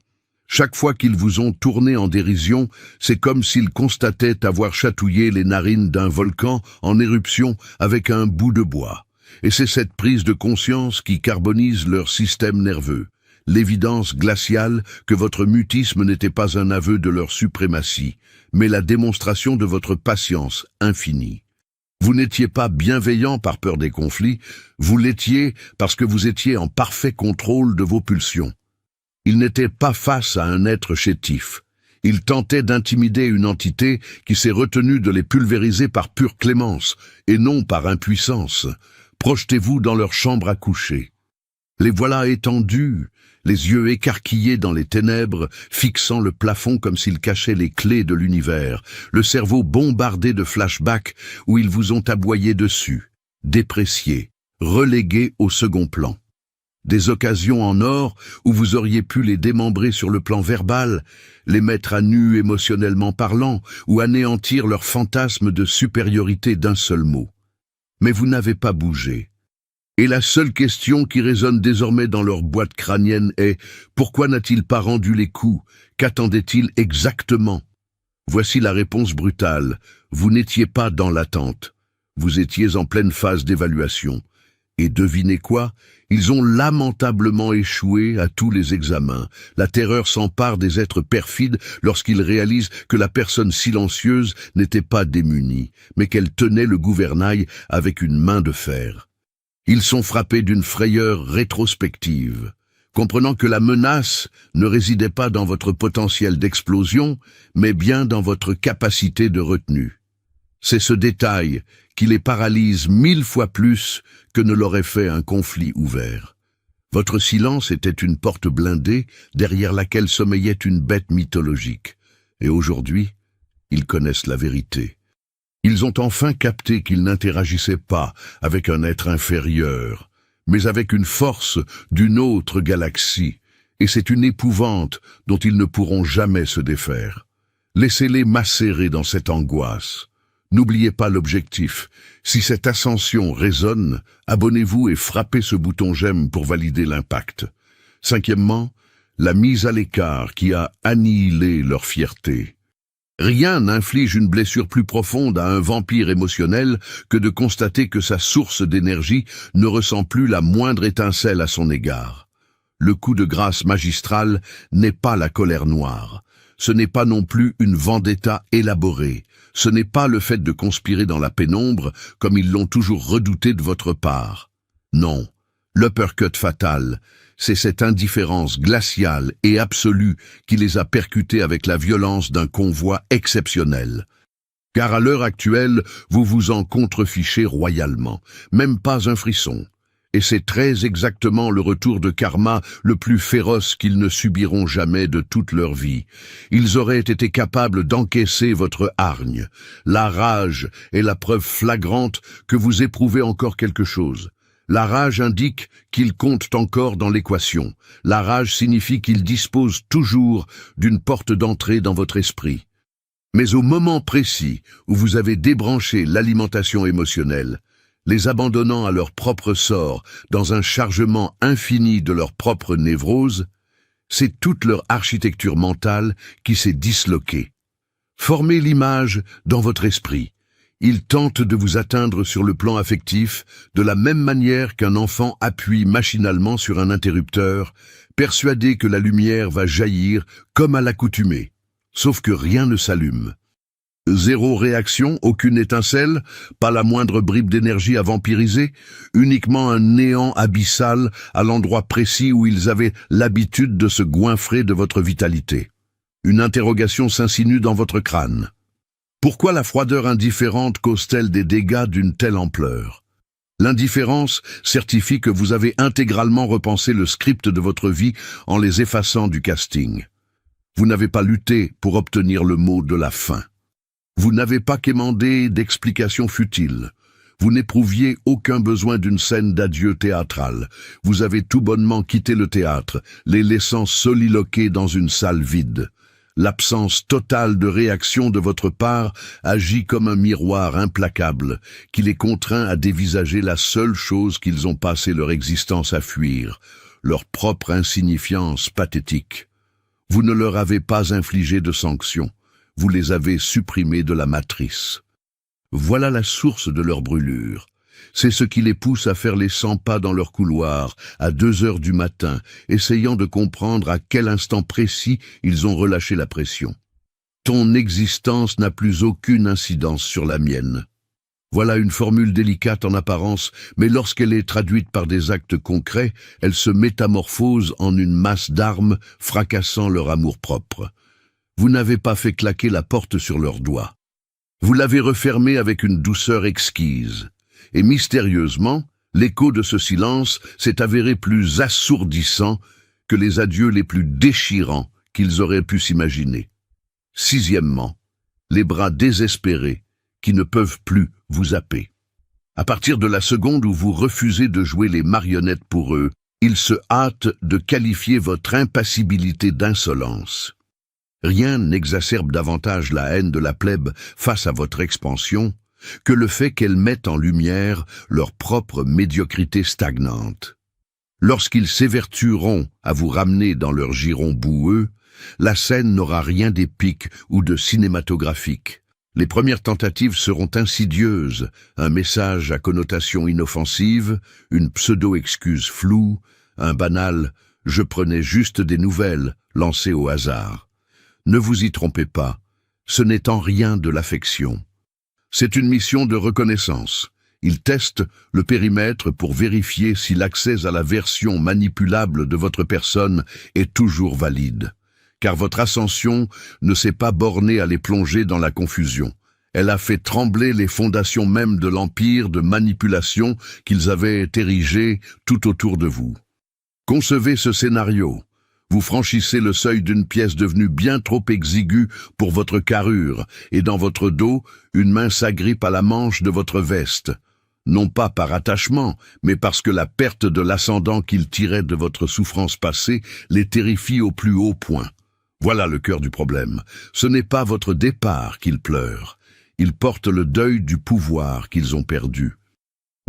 Chaque fois qu'ils vous ont tourné en dérision, c'est comme s'ils constataient avoir chatouillé les narines d'un volcan en éruption avec un bout de bois. Et c'est cette prise de conscience qui carbonise leur système nerveux. L'évidence glaciale que votre mutisme n'était pas un aveu de leur suprématie, mais la démonstration de votre patience infinie. Vous n'étiez pas bienveillant par peur des conflits, vous l'étiez parce que vous étiez en parfait contrôle de vos pulsions. Il n'était pas face à un être chétif. Il tentait d'intimider une entité qui s'est retenue de les pulvériser par pure clémence, et non par impuissance. Projetez-vous dans leur chambre à coucher. Les voilà étendus, les yeux écarquillés dans les ténèbres, fixant le plafond comme s'ils cachaient les clés de l'univers, le cerveau bombardé de flashbacks où ils vous ont aboyé dessus, dépréciés, relégués au second plan. Des occasions en or où vous auriez pu les démembrer sur le plan verbal, les mettre à nu émotionnellement parlant, ou anéantir leur fantasme de supériorité d'un seul mot. Mais vous n'avez pas bougé. Et la seule question qui résonne désormais dans leur boîte crânienne est « Pourquoi n'a-t-il pas rendu les coups? Qu'attendait-il exactement ?» Voici la réponse brutale. Vous n'étiez pas dans l'attente. Vous étiez en pleine phase d'évaluation. Et devinez quoi? Ils ont lamentablement échoué à tous les examens. La terreur s'empare des êtres perfides lorsqu'ils réalisent que la personne silencieuse n'était pas démunie, mais qu'elle tenait le gouvernail avec une main de fer. Ils sont frappés d'une frayeur rétrospective, comprenant que la menace ne résidait pas dans votre potentiel d'explosion, mais bien dans votre capacité de retenue. C'est ce détail qui les paralyse 1000 fois plus que ne l'aurait fait un conflit ouvert. Votre silence était une porte blindée derrière laquelle sommeillait une bête mythologique. Et aujourd'hui, ils connaissent la vérité. Ils ont enfin capté qu'ils n'interagissaient pas avec un être inférieur, mais avec une force d'une autre galaxie, et c'est une épouvante dont ils ne pourront jamais se défaire. Laissez-les macérer dans cette angoisse. N'oubliez pas l'objectif. Si cette ascension résonne, abonnez-vous et frappez ce bouton j'aime pour valider l'impact. Cinquièmement, la mise à l'écart qui a annihilé leur fierté. Rien n'inflige une blessure plus profonde à un vampire émotionnel que de constater que sa source d'énergie ne ressent plus la moindre étincelle à son égard. Le coup de grâce magistral n'est pas la colère noire. Ce n'est pas non plus une vendetta élaborée. Ce n'est pas le fait de conspirer dans la pénombre, comme ils l'ont toujours redouté de votre part. Non, l'uppercut fatal, c'est cette indifférence glaciale et absolue qui les a percutés avec la violence d'un convoi exceptionnel. Car à l'heure actuelle, vous vous en contrefichez royalement, même pas un frisson. Et c'est très exactement le retour de karma le plus féroce qu'ils ne subiront jamais de toute leur vie. Ils auraient été capables d'encaisser votre hargne. La rage est la preuve flagrante que vous éprouvez encore quelque chose. La rage indique qu'ils comptent encore dans l'équation. La rage signifie qu'ils disposent toujours d'une porte d'entrée dans votre esprit. Mais au moment précis où vous avez débranché l'alimentation émotionnelle, les abandonnant à leur propre sort dans un chargement infini de leur propre névrose, c'est toute leur architecture mentale qui s'est disloquée. Formez l'image dans votre esprit. Il tente de vous atteindre sur le plan affectif, de la même manière qu'un enfant appuie machinalement sur un interrupteur, persuadé que la lumière va jaillir comme à l'accoutumée. Sauf que rien ne s'allume. Zéro réaction, aucune étincelle, pas la moindre bribe d'énergie à vampiriser, uniquement un néant abyssal à l'endroit précis où ils avaient l'habitude de se goinfrer de votre vitalité. Une interrogation s'insinue dans votre crâne. Pourquoi la froideur indifférente cause-t-elle des dégâts d'une telle ampleur? L'indifférence certifie que vous avez intégralement repensé le script de votre vie en les effaçant du casting. Vous n'avez pas lutté pour obtenir le mot de la fin. Vous n'avez pas quémandé d'explications futiles. Vous n'éprouviez aucun besoin d'une scène d'adieu théâtrale. Vous avez tout bonnement quitté le théâtre, les laissant soliloquer dans une salle vide. L'absence totale de réaction de votre part agit comme un miroir implacable qui les contraint à dévisager la seule chose qu'ils ont passé leur existence à fuir, leur propre insignifiance pathétique. Vous ne leur avez pas infligé de sanctions, vous les avez supprimés de la matrice. Voilà la source de leur brûlure. C'est ce qui les pousse à faire les 100 pas dans leur couloir, à 2 heures du matin, essayant de comprendre à quel instant précis ils ont relâché la pression. Ton existence n'a plus aucune incidence sur la mienne. Voilà une formule délicate en apparence, mais lorsqu'elle est traduite par des actes concrets, elle se métamorphose en une masse d'armes fracassant leur amour-propre. Vous n'avez pas fait claquer la porte sur leurs doigts. Vous l'avez refermée avec une douceur exquise. Et mystérieusement, l'écho de ce silence s'est avéré plus assourdissant que les adieux les plus déchirants qu'ils auraient pu s'imaginer. Sixièmement, les bras désespérés qui ne peuvent plus vous happer. À partir de la seconde où vous refusez de jouer les marionnettes pour eux, ils se hâtent de qualifier votre impassibilité d'insolence. Rien n'exacerbe davantage la haine de la plèbe face à votre expansion que le fait qu'elles mettent en lumière leur propre médiocrité stagnante. Lorsqu'ils s'évertueront à vous ramener dans leur giron boueux, la scène n'aura rien d'épique ou de cinématographique. Les premières tentatives seront insidieuses, un message à connotation inoffensive, une pseudo-excuse floue, un banal « je prenais juste des nouvelles » lancé au hasard. Ne vous y trompez pas, ce n'est en rien de l'affection. C'est une mission de reconnaissance. Ils testent le périmètre pour vérifier si l'accès à la version manipulable de votre personne est toujours valide. Car votre ascension ne s'est pas bornée à les plonger dans la confusion. Elle a fait trembler les fondations même de l'empire de manipulation qu'ils avaient érigé tout autour de vous. Concevez ce scénario. Vous franchissez le seuil d'une pièce devenue bien trop exiguë pour votre carrure, et dans votre dos, une main s'agrippe à la manche de votre veste. Non pas par attachement, mais parce que la perte de l'ascendant qu'ils tiraient de votre souffrance passée les terrifie au plus haut point. Voilà le cœur du problème. Ce n'est pas votre départ qu'ils pleurent. Ils portent le deuil du pouvoir qu'ils ont perdu.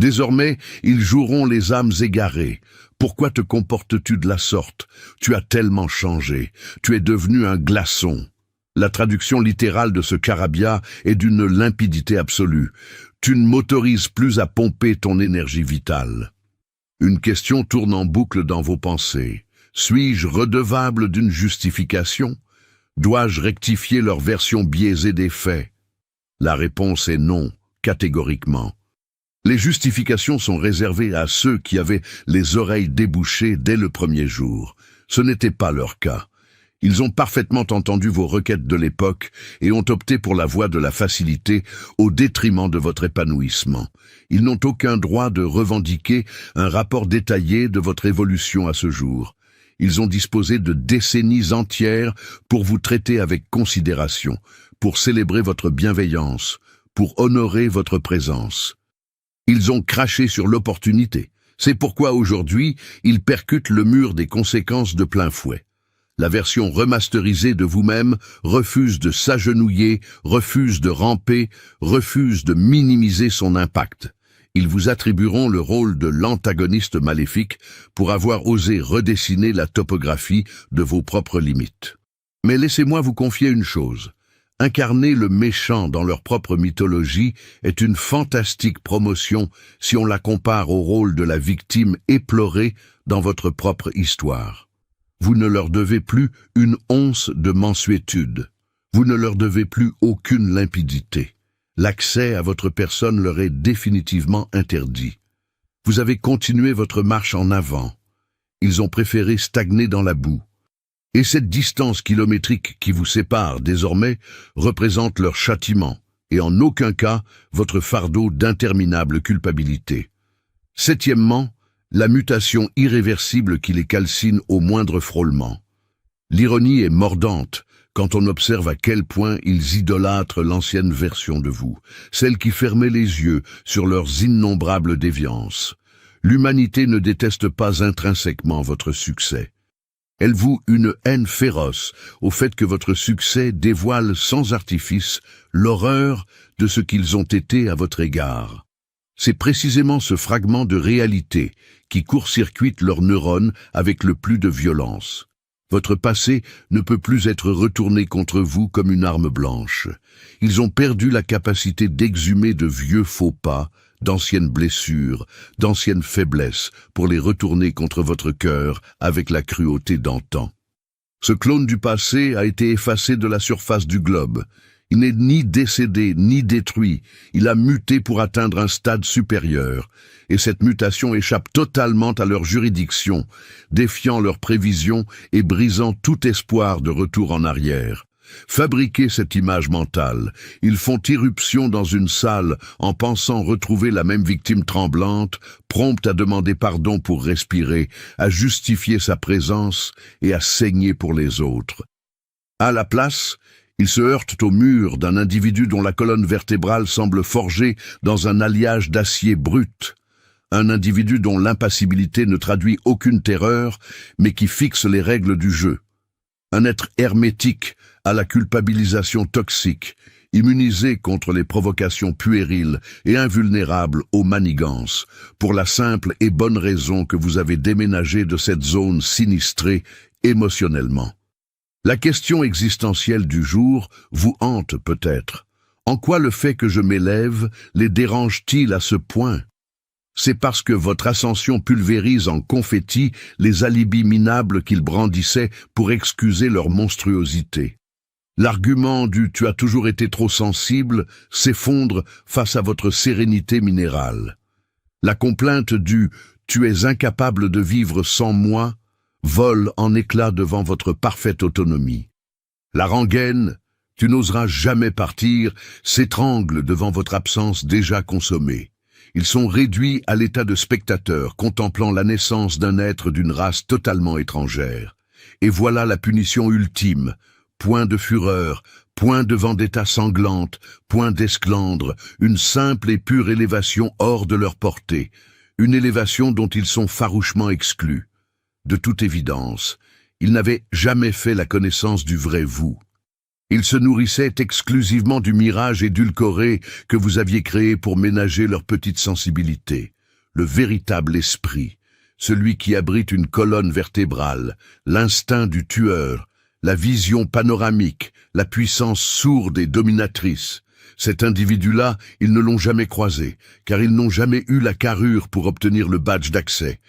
Désormais, ils joueront les âmes égarées. Pourquoi te comportes-tu de la sorte? Tu as tellement changé. Tu es devenu un glaçon. La traduction littérale de ce charabia est d'une limpidité absolue. Tu ne m'autorises plus à pomper ton énergie vitale. Une question tourne en boucle dans vos pensées. Suis-je redevable d'une justification? Dois-je rectifier leur version biaisée des faits? La réponse est non, catégoriquement. Les justifications sont réservées à ceux qui avaient les oreilles débouchées dès le premier jour. Ce n'était pas leur cas. Ils ont parfaitement entendu vos requêtes de l'époque et ont opté pour la voie de la facilité au détriment de votre épanouissement. Ils n'ont aucun droit de revendiquer un rapport détaillé de votre évolution à ce jour. Ils ont disposé de décennies entières pour vous traiter avec considération, pour célébrer votre bienveillance, pour honorer votre présence. Ils ont craché sur l'opportunité. C'est pourquoi aujourd'hui, ils percutent le mur des conséquences de plein fouet. La version remasterisée de vous-même refuse de s'agenouiller, refuse de ramper, refuse de minimiser son impact. Ils vous attribueront le rôle de l'antagoniste maléfique pour avoir osé redessiner la topographie de vos propres limites. Mais laissez-moi vous confier une chose. Incarner le méchant dans leur propre mythologie est une fantastique promotion si on la compare au rôle de la victime éplorée dans votre propre histoire. Vous ne leur devez plus une once de mansuétude. Vous ne leur devez plus aucune limpidité. L'accès à votre personne leur est définitivement interdit. Vous avez continué votre marche en avant. Ils ont préféré stagner dans la boue. Et cette distance kilométrique qui vous sépare désormais représente leur châtiment, et en aucun cas votre fardeau d'interminable culpabilité. Septièmement, la mutation irréversible qui les calcine au moindre frôlement. L'ironie est mordante quand on observe à quel point ils idolâtrent l'ancienne version de vous, celle qui fermait les yeux sur leurs innombrables déviances. L'humanité ne déteste pas intrinsèquement votre succès. Elle voue une haine féroce au fait que votre succès dévoile sans artifice l'horreur de ce qu'ils ont été à votre égard. C'est précisément ce fragment de réalité qui court-circuite leurs neurones avec le plus de violence. Votre passé ne peut plus être retourné contre vous comme une arme blanche. Ils ont perdu la capacité d'exhumer de vieux faux pas, d'anciennes blessures, d'anciennes faiblesses, pour les retourner contre votre cœur avec la cruauté d'antan. Ce clone du passé a été effacé de la surface du globe. Il n'est ni décédé, ni détruit. Il a muté pour atteindre un stade supérieur. Et cette mutation échappe totalement à leur juridiction, défiant leurs prévisions et brisant tout espoir de retour en arrière. Fabriquer cette image mentale, ils font irruption dans une salle en pensant retrouver la même victime tremblante, prompte à demander pardon pour respirer, à justifier sa présence et à saigner pour les autres. À la place, ils se heurtent au mur d'un individu dont la colonne vertébrale semble forgée dans un alliage d'acier brut. Un individu dont l'impassibilité ne traduit aucune terreur, mais qui fixe les règles du jeu. Un être hermétique à la culpabilisation toxique, immunisé contre les provocations puériles et invulnérable aux manigances, pour la simple et bonne raison que vous avez déménagé de cette zone sinistrée émotionnellement. La question existentielle du jour vous hante peut-être. En quoi le fait que je m'élève les dérange-t-il à ce point ? C'est parce que votre ascension pulvérise en confetti les alibis minables qu'ils brandissaient pour excuser leur monstruosité. L'argument du « tu as toujours été trop sensible » s'effondre face à votre sérénité minérale. La complainte du « tu es incapable de vivre sans moi » vole en éclats devant votre parfaite autonomie. La rengaine « tu n'oseras jamais partir » s'étrangle devant votre absence déjà consommée. Ils sont réduits à l'état de spectateurs, contemplant la naissance d'un être d'une race totalement étrangère. Et voilà la punition ultime. Point de fureur, point de vendetta sanglante, point d'esclandre, une simple et pure élévation hors de leur portée, une élévation dont ils sont farouchement exclus. De toute évidence, ils n'avaient jamais fait la connaissance du vrai vous. Ils se nourrissaient exclusivement du mirage édulcoré que vous aviez créé pour ménager leur petite sensibilité. Le véritable esprit, celui qui abrite une colonne vertébrale, l'instinct du tueur, la vision panoramique, la puissance sourde et dominatrice. Cet individu-là, ils ne l'ont jamais croisé, car ils n'ont jamais eu la carrure pour obtenir le badge d'accès.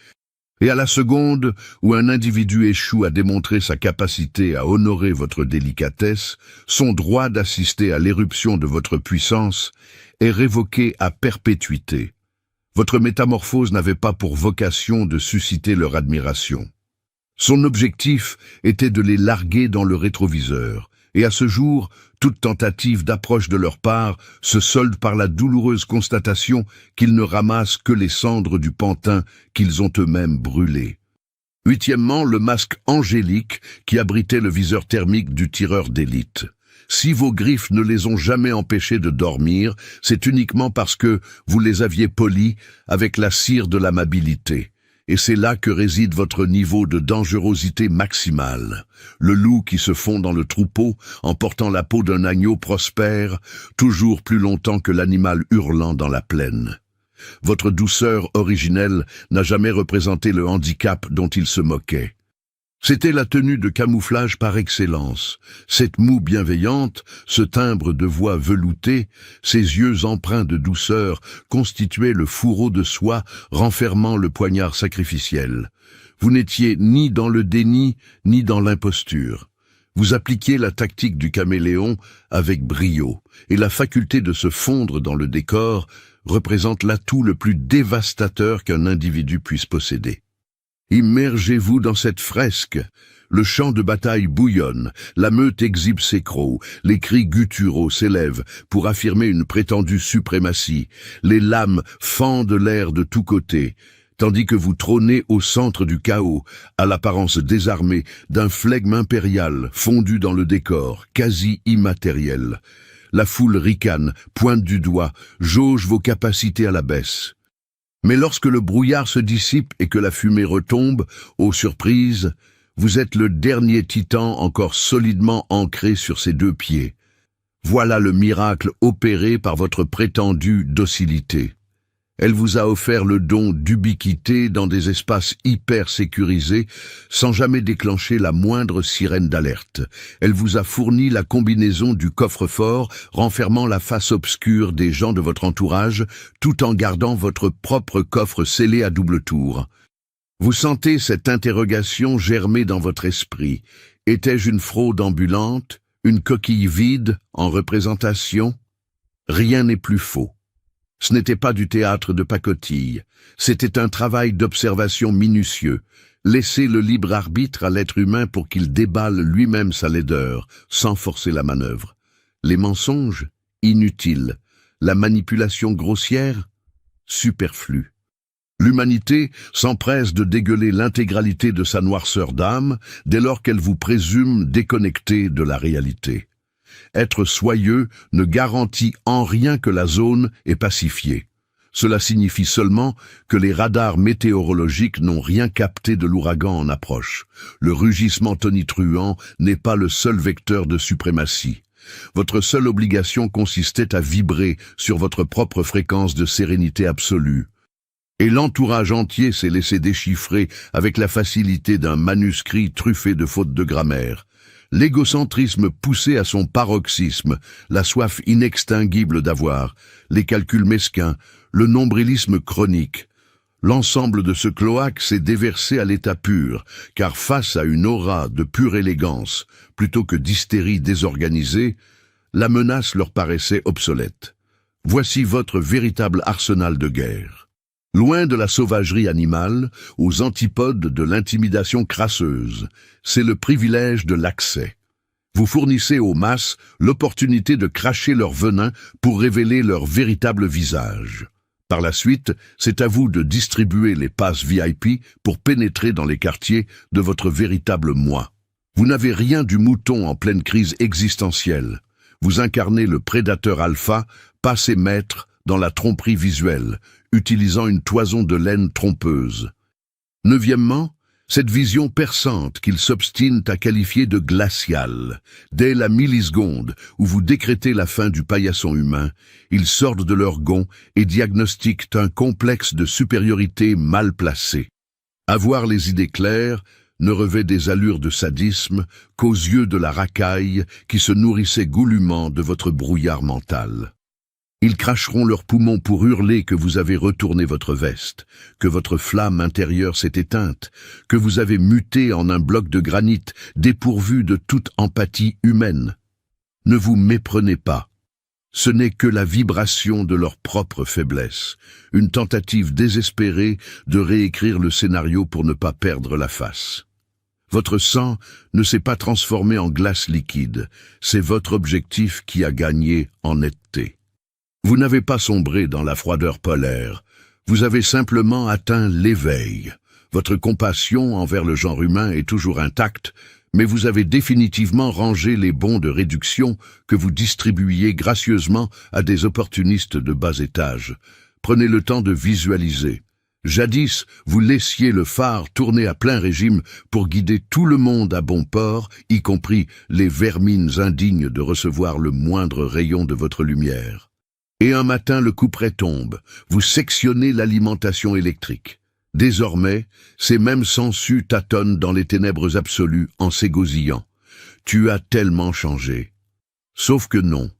Et à la seconde où un individu échoue à démontrer sa capacité à honorer votre délicatesse, son droit d'assister à l'éruption de votre puissance est révoqué à perpétuité. Votre métamorphose n'avait pas pour vocation de susciter leur admiration. Son objectif était de les larguer dans le rétroviseur, et à ce jour, toute tentative d'approche de leur part se solde par la douloureuse constatation qu'ils ne ramassent que les cendres du pantin qu'ils ont eux-mêmes brûlé. Huitièmement, le masque angélique qui abritait le viseur thermique du tireur d'élite. Si vos griffes ne les ont jamais empêchés de dormir, c'est uniquement parce que vous les aviez polis avec la cire de l'amabilité. Et c'est là que réside votre niveau de dangerosité maximale. Le loup qui se fond dans le troupeau en portant la peau d'un agneau prospère, toujours plus longtemps que l'animal hurlant dans la plaine. Votre douceur originelle n'a jamais représenté le handicap dont il se moquait. C'était la tenue de camouflage par excellence. Cette moue bienveillante, ce timbre de voix velouté, ces yeux empreints de douceur constituaient le fourreau de soie renfermant le poignard sacrificiel. Vous n'étiez ni dans le déni, ni dans l'imposture. Vous appliquiez la tactique du caméléon avec brio, et la faculté de se fondre dans le décor représente l'atout le plus dévastateur qu'un individu puisse posséder. Immergez-vous dans cette fresque. Le champ de bataille bouillonne, la meute exhibe ses crocs, les cris gutturaux s'élèvent pour affirmer une prétendue suprématie, les lames fendent l'air de tous côtés, tandis que vous trônez au centre du chaos, à l'apparence désarmée d'un flegme impérial fondu dans le décor, quasi immatériel. La foule ricane, pointe du doigt, jauge vos capacités à la baisse. Mais lorsque le brouillard se dissipe et que la fumée retombe, ô surprise, vous êtes le dernier titan encore solidement ancré sur ses deux pieds. Voilà le miracle opéré par votre prétendue docilité. Elle vous a offert le don d'ubiquité dans des espaces hyper sécurisés, sans jamais déclencher la moindre sirène d'alerte. Elle vous a fourni la combinaison du coffre-fort, renfermant la face obscure des gens de votre entourage, tout en gardant votre propre coffre scellé à double tour. Vous sentez cette interrogation germer dans votre esprit. Étais-je une fraude ambulante, une coquille vide en représentation? Rien n'est plus faux. Ce n'était pas du théâtre de pacotille, c'était un travail d'observation minutieux. Laissez le libre arbitre à l'être humain pour qu'il déballe lui-même sa laideur, sans forcer la manœuvre. Les mensonges, inutiles. La manipulation grossière, superflue. L'humanité s'empresse de dégueuler l'intégralité de sa noirceur d'âme dès lors qu'elle vous présume déconnecté de la réalité. Être soyeux ne garantit en rien que la zone est pacifiée. Cela signifie seulement que les radars météorologiques n'ont rien capté de l'ouragan en approche. Le rugissement tonitruant n'est pas le seul vecteur de suprématie. Votre seule obligation consistait à vibrer sur votre propre fréquence de sérénité absolue. Et l'entourage entier s'est laissé déchiffrer avec la facilité d'un manuscrit truffé de fautes de grammaire. L'égocentrisme poussé à son paroxysme, la soif inextinguible d'avoir, les calculs mesquins, le nombrilisme chronique. L'ensemble de ce cloaque s'est déversé à l'état pur, car face à une aura de pure élégance, plutôt que d'hystérie désorganisée, la menace leur paraissait obsolète. Voici votre véritable arsenal de guerre. Loin de la sauvagerie animale, aux antipodes de l'intimidation crasseuse, c'est le privilège de l'accès. Vous fournissez aux masses l'opportunité de cracher leur venin pour révéler leur véritable visage. Par la suite, c'est à vous de distribuer les passes VIP pour pénétrer dans les quartiers de votre véritable moi. Vous n'avez rien du mouton en pleine crise existentielle. Vous incarnez le prédateur alpha, passé maître dans la tromperie visuelle, utilisant une toison de laine trompeuse. Neuvièmement, cette vision perçante qu'ils s'obstinent à qualifier de glaciale. Dès la milliseconde où vous décrétez la fin du paillasson humain, ils sortent de leur gond et diagnostiquent un complexe de supériorité mal placé. Avoir les idées claires ne revêt des allures de sadisme qu'aux yeux de la racaille qui se nourrissait goulûment de votre brouillard mental. Ils cracheront leurs poumons pour hurler que vous avez retourné votre veste, que votre flamme intérieure s'est éteinte, que vous avez muté en un bloc de granit dépourvu de toute empathie humaine. Ne vous méprenez pas. Ce n'est que la vibration de leur propre faiblesse, une tentative désespérée de réécrire le scénario pour ne pas perdre la face. Votre sang ne s'est pas transformé en glace liquide, c'est votre objectif qui a gagné en netteté. Vous n'avez pas sombré dans la froideur polaire, vous avez simplement atteint l'éveil. Votre compassion envers le genre humain est toujours intacte, mais vous avez définitivement rangé les bons de réduction que vous distribuiez gracieusement à des opportunistes de bas étage. Prenez le temps de visualiser. Jadis, vous laissiez le phare tourner à plein régime pour guider tout le monde à bon port, y compris les vermines indignes de recevoir le moindre rayon de votre lumière. Et un matin, le couperet tombe. Vous sectionnez l'alimentation électrique. Désormais, ces mêmes sangsues tâtonnent dans les ténèbres absolues en s'égosillant. Tu as tellement changé. Sauf que non.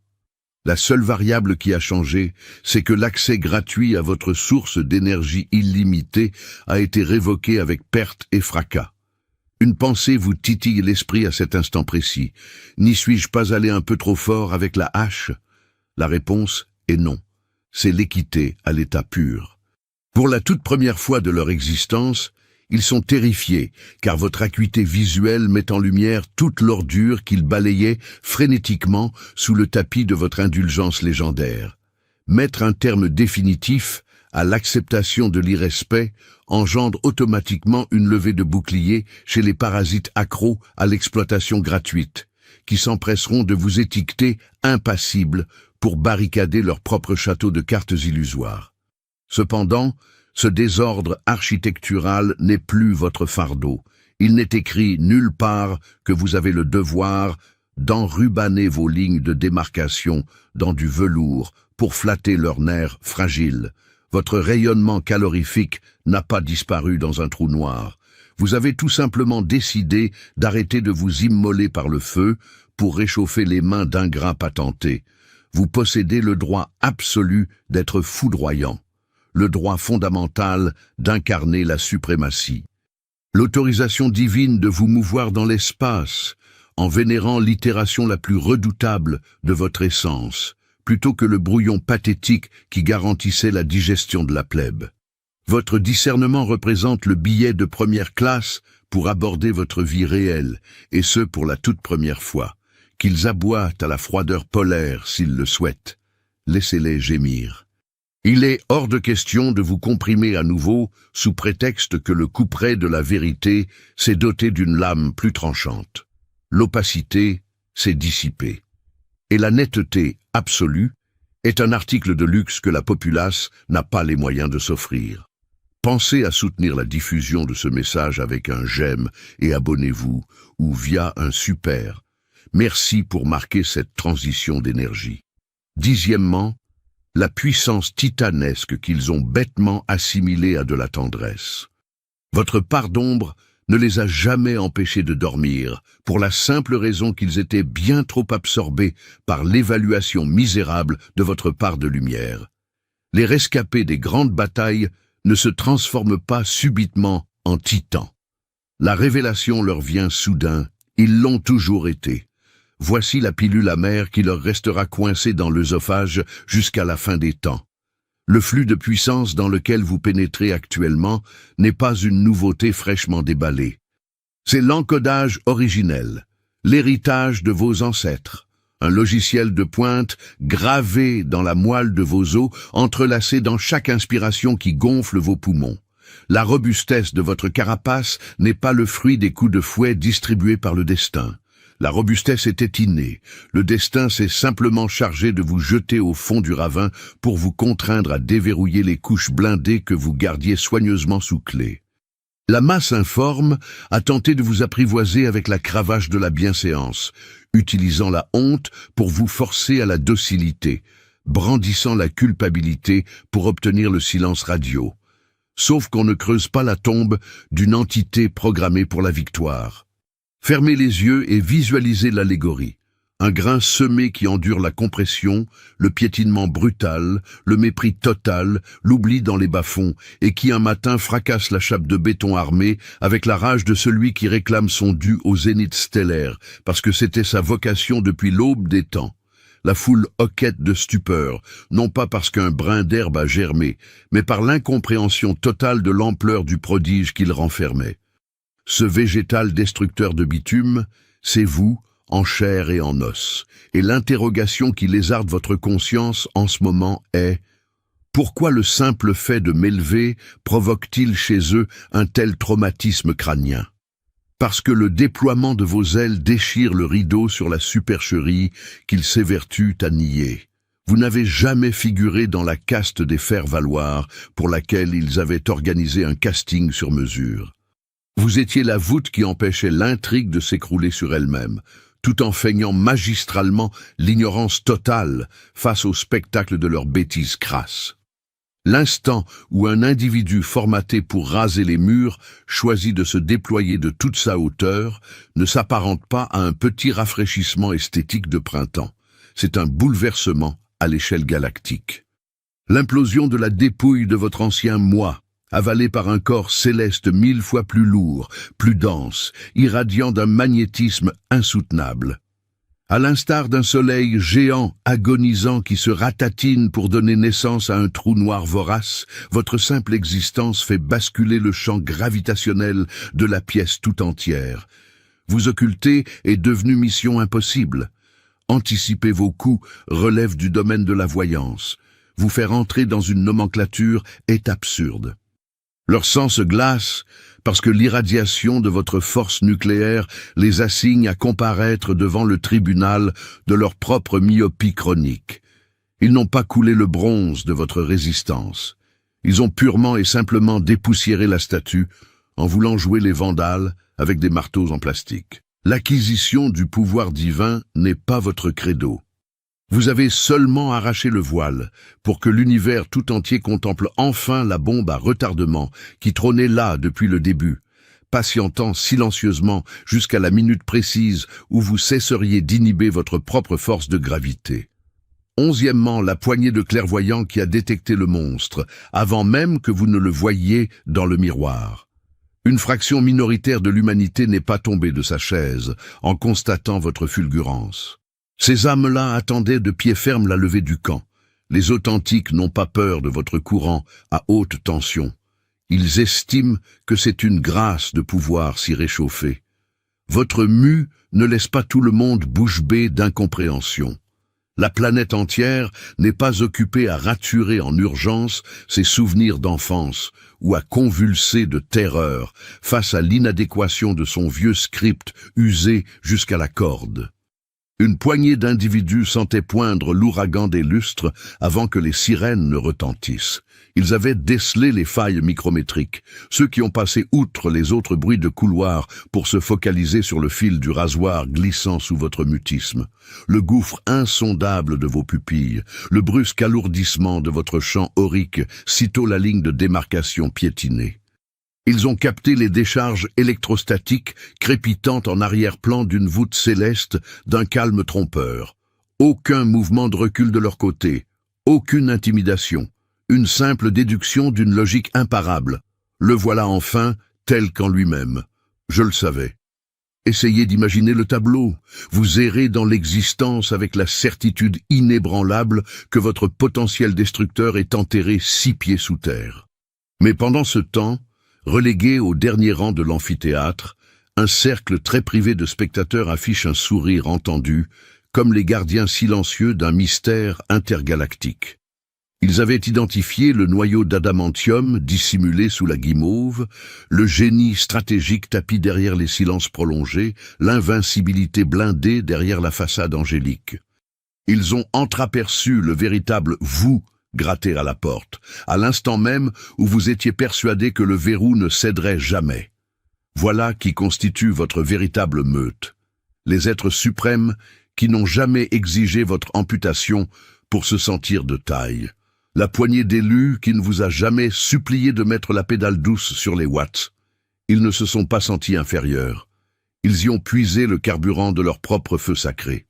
La seule variable qui a changé, c'est que l'accès gratuit à votre source d'énergie illimitée a été révoqué avec perte et fracas. Une pensée vous titille l'esprit à cet instant précis. N'y suis-je pas allé un peu trop fort avec la hache? La réponse est non. C'est l'équité à l'état pur. Pour la toute première fois de leur existence, ils sont terrifiés, car votre acuité visuelle met en lumière toute l'ordure qu'ils balayaient frénétiquement sous le tapis de votre indulgence légendaire. Mettre un terme définitif à l'acceptation de l'irrespect engendre automatiquement une levée de bouclier chez les parasites accros à l'exploitation gratuite, qui s'empresseront de vous étiqueter impassible pour barricader leur propre château de cartes illusoires. Cependant, ce désordre architectural n'est plus votre fardeau. Il n'est écrit nulle part que vous avez le devoir d'enrubanner vos lignes de démarcation dans du velours pour flatter leurs nerfs fragiles. Votre rayonnement calorifique n'a pas disparu dans un trou noir. Vous avez tout simplement décidé d'arrêter de vous immoler par le feu pour réchauffer les mains d'ingrats patentés. Vous possédez le droit absolu d'être foudroyant, le droit fondamental d'incarner la suprématie, l'autorisation divine de vous mouvoir dans l'espace, en vénérant l'itération la plus redoutable de votre essence, plutôt que le brouillon pathétique qui garantissait la digestion de la plèbe. Votre discernement représente le billet de première classe pour aborder votre vie réelle, et ce pour la toute première fois. Qu'ils aboient à la froideur polaire s'ils le souhaitent. Laissez-les gémir. Il est hors de question de vous comprimer à nouveau sous prétexte que le couperet de la vérité s'est doté d'une lame plus tranchante. L'opacité s'est dissipée. Et la netteté absolue est un article de luxe que la populace n'a pas les moyens de s'offrir. Pensez à soutenir la diffusion de ce message avec un j'aime et abonnez-vous, ou via un super. Merci pour marquer cette transition d'énergie. Dixièmement, la puissance titanesque qu'ils ont bêtement assimilée à de la tendresse. Votre part d'ombre ne les a jamais empêchés de dormir, pour la simple raison qu'ils étaient bien trop absorbés par l'évaluation misérable de votre part de lumière. Les rescapés des grandes batailles ne se transforment pas subitement en titans. La révélation leur vient soudain, ils l'ont toujours été. Voici la pilule amère qui leur restera coincée dans l'œsophage jusqu'à la fin des temps. Le flux de puissance dans lequel vous pénétrez actuellement n'est pas une nouveauté fraîchement déballée. C'est l'encodage originel, l'héritage de vos ancêtres, un logiciel de pointe gravé dans la moelle de vos os, entrelacé dans chaque inspiration qui gonfle vos poumons. La robustesse de votre carapace n'est pas le fruit des coups de fouet distribués par le destin. La robustesse était innée. Le destin s'est simplement chargé de vous jeter au fond du ravin pour vous contraindre à déverrouiller les couches blindées que vous gardiez soigneusement sous clé. La masse informe a tenté de vous apprivoiser avec la cravache de la bienséance, utilisant la honte pour vous forcer à la docilité, brandissant la culpabilité pour obtenir le silence radio. Sauf qu'on ne creuse pas la tombe d'une entité programmée pour la victoire. Fermez les yeux et visualisez l'allégorie. Un grain semé qui endure la compression, le piétinement brutal, le mépris total, l'oubli dans les bas-fonds, et qui un matin fracasse la chape de béton armée avec la rage de celui qui réclame son dû au zénith stellaire, parce que c'était sa vocation depuis l'aube des temps. La foule hoquette de stupeur, non pas parce qu'un brin d'herbe a germé, mais par l'incompréhension totale de l'ampleur du prodige qu'il renfermait. Ce végétal destructeur de bitume, c'est vous, en chair et en os. Et l'interrogation qui lézarde votre conscience en ce moment est « Pourquoi le simple fait de m'élever provoque-t-il chez eux un tel traumatisme crânien ?» Parce que le déploiement de vos ailes déchire le rideau sur la supercherie qu'ils s'évertuent à nier. Vous n'avez jamais figuré dans la caste des faire-valoir pour laquelle ils avaient organisé un casting sur mesure. Vous étiez la voûte qui empêchait l'intrigue de s'écrouler sur elle-même, tout en feignant magistralement l'ignorance totale face au spectacle de leur bêtise crasse. L'instant où un individu formaté pour raser les murs choisit de se déployer de toute sa hauteur ne s'apparente pas à un petit rafraîchissement esthétique de printemps. C'est un bouleversement à l'échelle galactique. L'implosion de la dépouille de votre ancien moi, avalé par un corps céleste 1000 fois plus lourd, plus dense, irradiant d'un magnétisme insoutenable. À l'instar d'un soleil géant, agonisant qui se ratatine pour donner naissance à un trou noir vorace, votre simple existence fait basculer le champ gravitationnel de la pièce tout entière. Vous occulter est devenu mission impossible. Anticiper vos coups relève du domaine de la voyance. Vous faire entrer dans une nomenclature est absurde. Leur sang se glace parce que l'irradiation de votre force nucléaire les assigne à comparaître devant le tribunal de leur propre myopie chronique. Ils n'ont pas coulé le bronze de votre résistance. Ils ont purement et simplement dépoussiéré la statue en voulant jouer les vandales avec des marteaux en plastique. L'acquisition du pouvoir divin n'est pas votre credo. Vous avez seulement arraché le voile pour que l'univers tout entier contemple enfin la bombe à retardement qui trônait là depuis le début, patientant silencieusement jusqu'à la minute précise où vous cesseriez d'inhiber votre propre force de gravité. 11e, la poignée de clairvoyants qui a détecté le monstre, avant même que vous ne le voyiez dans le miroir. Une fraction minoritaire de l'humanité n'est pas tombée de sa chaise en constatant votre fulgurance. Ces âmes-là attendaient de pied ferme la levée du camp. Les authentiques n'ont pas peur de votre courant à haute tension. Ils estiment que c'est une grâce de pouvoir s'y réchauffer. Votre mue ne laisse pas tout le monde bouche bée d'incompréhension. La planète entière n'est pas occupée à raturer en urgence ses souvenirs d'enfance ou à convulser de terreur face à l'inadéquation de son vieux script usé jusqu'à la corde. Une poignée d'individus sentait poindre l'ouragan des lustres avant que les sirènes ne retentissent. Ils avaient décelé les failles micrométriques, ceux qui ont passé outre les autres bruits de couloir pour se focaliser sur le fil du rasoir glissant sous votre mutisme, le gouffre insondable de vos pupilles, le brusque alourdissement de votre champ aurique sitôt la ligne de démarcation piétinée. Ils ont capté les décharges électrostatiques crépitant en arrière-plan d'une voûte céleste d'un calme trompeur. Aucun mouvement de recul de leur côté, aucune intimidation, une simple déduction d'une logique imparable. Le voilà enfin, tel qu'en lui-même. Je le savais. Essayez d'imaginer le tableau. Vous errez dans l'existence avec la certitude inébranlable que votre potentiel destructeur est enterré 6 pieds sous terre. Mais pendant ce temps, relégué au dernier rang de l'amphithéâtre, un cercle très privé de spectateurs affiche un sourire entendu, comme les gardiens silencieux d'un mystère intergalactique. Ils avaient identifié le noyau d'adamantium dissimulé sous la guimauve, le génie stratégique tapi derrière les silences prolongés, l'invincibilité blindée derrière la façade angélique. Ils ont entreaperçu le véritable « vous » gratter à la porte, à l'instant même où vous étiez persuadé que le verrou ne céderait jamais. Voilà qui constitue votre véritable meute. Les êtres suprêmes qui n'ont jamais exigé votre amputation pour se sentir de taille. La poignée d'élus qui ne vous a jamais supplié de mettre la pédale douce sur les watts. Ils ne se sont pas sentis inférieurs. Ils y ont puisé le carburant de leur propre feu sacré.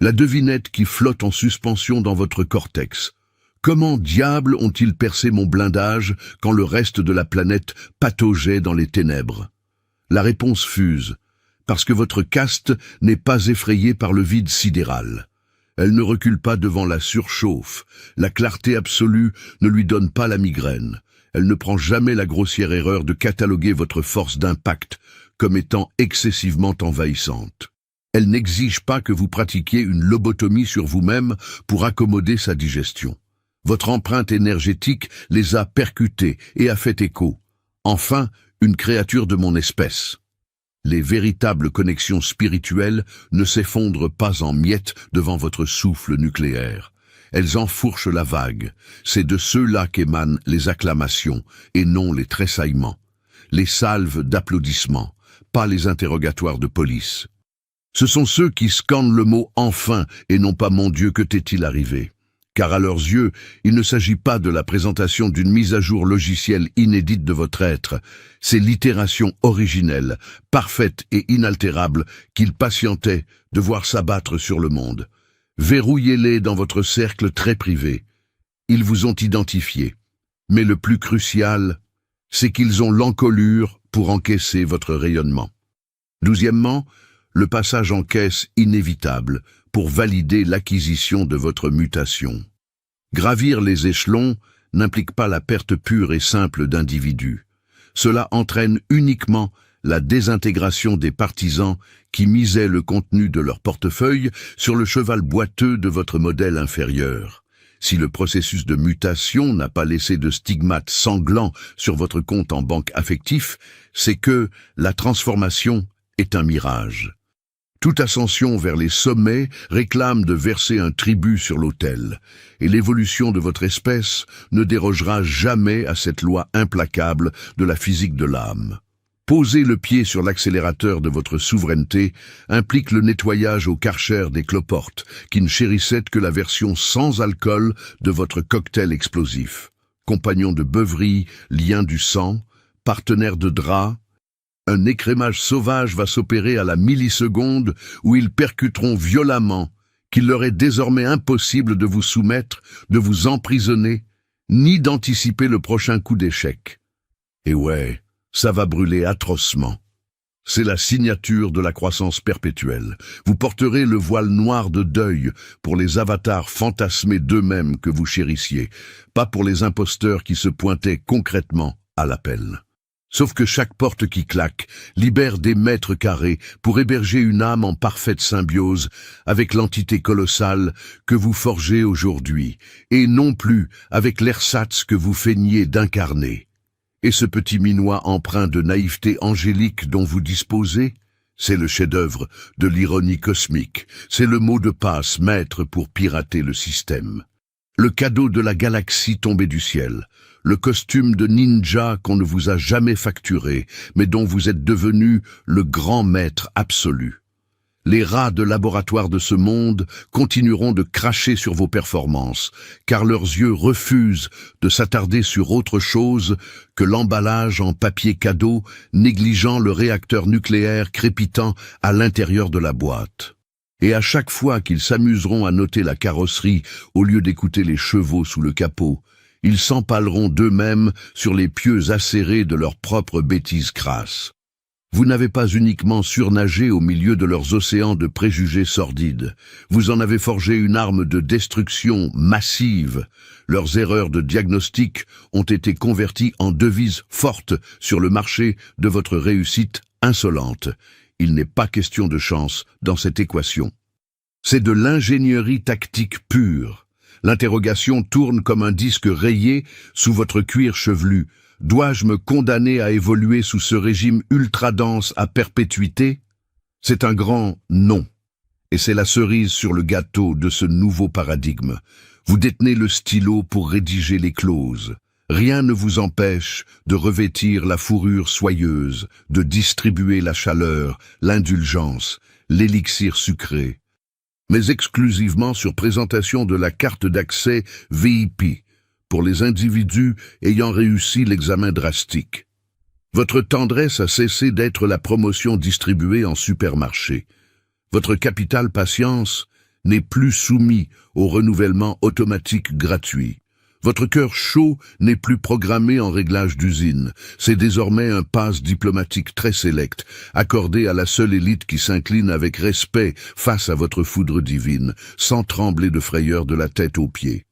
La devinette qui flotte en suspension dans votre cortex. Comment diable ont-ils percé mon blindage quand le reste de la planète pataugeait dans les ténèbres? La réponse fuse, parce que votre caste n'est pas effrayée par le vide sidéral. Elle ne recule pas devant la surchauffe, la clarté absolue ne lui donne pas la migraine. Elle ne prend jamais la grossière erreur de cataloguer votre force d'impact comme étant excessivement envahissante. Elle n'exige pas que vous pratiquiez une lobotomie sur vous-même pour accommoder sa digestion. Votre empreinte énergétique les a percutés et a fait écho. Enfin, une créature de mon espèce. Les véritables connexions spirituelles ne s'effondrent pas en miettes devant votre souffle nucléaire. Elles enfourchent la vague. C'est de ceux-là qu'émanent les acclamations et non les tressaillements. Les salves d'applaudissements, pas les interrogatoires de police. Ce sont ceux qui scandent le mot « enfin » et non pas « mon Dieu, que t'est-il arrivé ?» car à leurs yeux, il ne s'agit pas de la présentation d'une mise à jour logicielle inédite de votre être, c'est l'itération originelle, parfaite et inaltérable qu'ils patientaient de voir s'abattre sur le monde. Verrouillez-les dans votre cercle très privé. Ils vous ont identifié. Mais le plus crucial, c'est qu'ils ont l'encolure pour encaisser votre rayonnement. 12e, le passage en caisse inévitable pour valider l'acquisition de votre mutation. Gravir les échelons n'implique pas la perte pure et simple d'individus. Cela entraîne uniquement la désintégration des partisans qui misaient le contenu de leur portefeuille sur le cheval boiteux de votre modèle inférieur. Si le processus de mutation n'a pas laissé de stigmates sanglants sur votre compte en banque affectif, c'est que la transformation est un mirage. Toute ascension vers les sommets réclame de verser un tribut sur l'autel, et l'évolution de votre espèce ne dérogera jamais à cette loi implacable de la physique de l'âme. Poser le pied sur l'accélérateur de votre souveraineté implique le nettoyage au Karcher des cloportes, qui ne chérissaient que la version sans alcool de votre cocktail explosif. Compagnons de beuverie, liens du sang, partenaires de drap, un écrémage sauvage va s'opérer à la milliseconde où ils percuteront violemment qu'il leur est désormais impossible de vous soumettre, de vous emprisonner, ni d'anticiper le prochain coup d'échec. Et ouais, ça va brûler atrocement. C'est la signature de la croissance perpétuelle. Vous porterez le voile noir de deuil pour les avatars fantasmés d'eux-mêmes que vous chérissiez, pas pour les imposteurs qui se pointaient concrètement à l'appel. Sauf que chaque porte qui claque libère des mètres carrés pour héberger une âme en parfaite symbiose avec l'entité colossale que vous forgez aujourd'hui, et non plus avec l'ersatz que vous feignez d'incarner. Et ce petit minois empreint de naïveté angélique dont vous disposez, c'est le chef-d'œuvre de l'ironie cosmique, c'est le mot de passe maître pour pirater le système. Le cadeau de la galaxie tombée du ciel, le costume de ninja qu'on ne vous a jamais facturé, mais dont vous êtes devenu le grand maître absolu. Les rats de laboratoire de ce monde continueront de cracher sur vos performances, car leurs yeux refusent de s'attarder sur autre chose que l'emballage en papier cadeau, négligeant le réacteur nucléaire crépitant à l'intérieur de la boîte. Et à chaque fois qu'ils s'amuseront à noter la carrosserie au lieu d'écouter les chevaux sous le capot, ils s'empaleront d'eux-mêmes sur les pieux acérés de leurs propres bêtises crasses. Vous n'avez pas uniquement surnagé au milieu de leurs océans de préjugés sordides, vous en avez forgé une arme de destruction massive. Leurs erreurs de diagnostic ont été converties en devises fortes sur le marché de votre réussite insolente. Il n'est pas question de chance dans cette équation. C'est de l'ingénierie tactique pure. L'interrogation tourne comme un disque rayé sous votre cuir chevelu. Dois-je me condamner à évoluer sous ce régime ultra-dense à perpétuité? C'est un grand non. Et c'est la cerise sur le gâteau de ce nouveau paradigme. Vous détenez le stylo pour rédiger les clauses. Rien ne vous empêche de revêtir la fourrure soyeuse, de distribuer la chaleur, l'indulgence, l'élixir sucré, mais exclusivement sur présentation de la carte d'accès VIP, pour les individus ayant réussi l'examen drastique. Votre tendresse a cessé d'être la promotion distribuée en supermarché. Votre capital patience n'est plus soumis au renouvellement automatique gratuit. Votre cœur chaud n'est plus programmé en réglage d'usine. C'est désormais un pass diplomatique très sélect, accordé à la seule élite qui s'incline avec respect face à votre foudre divine, sans trembler de frayeur de la tête aux pieds.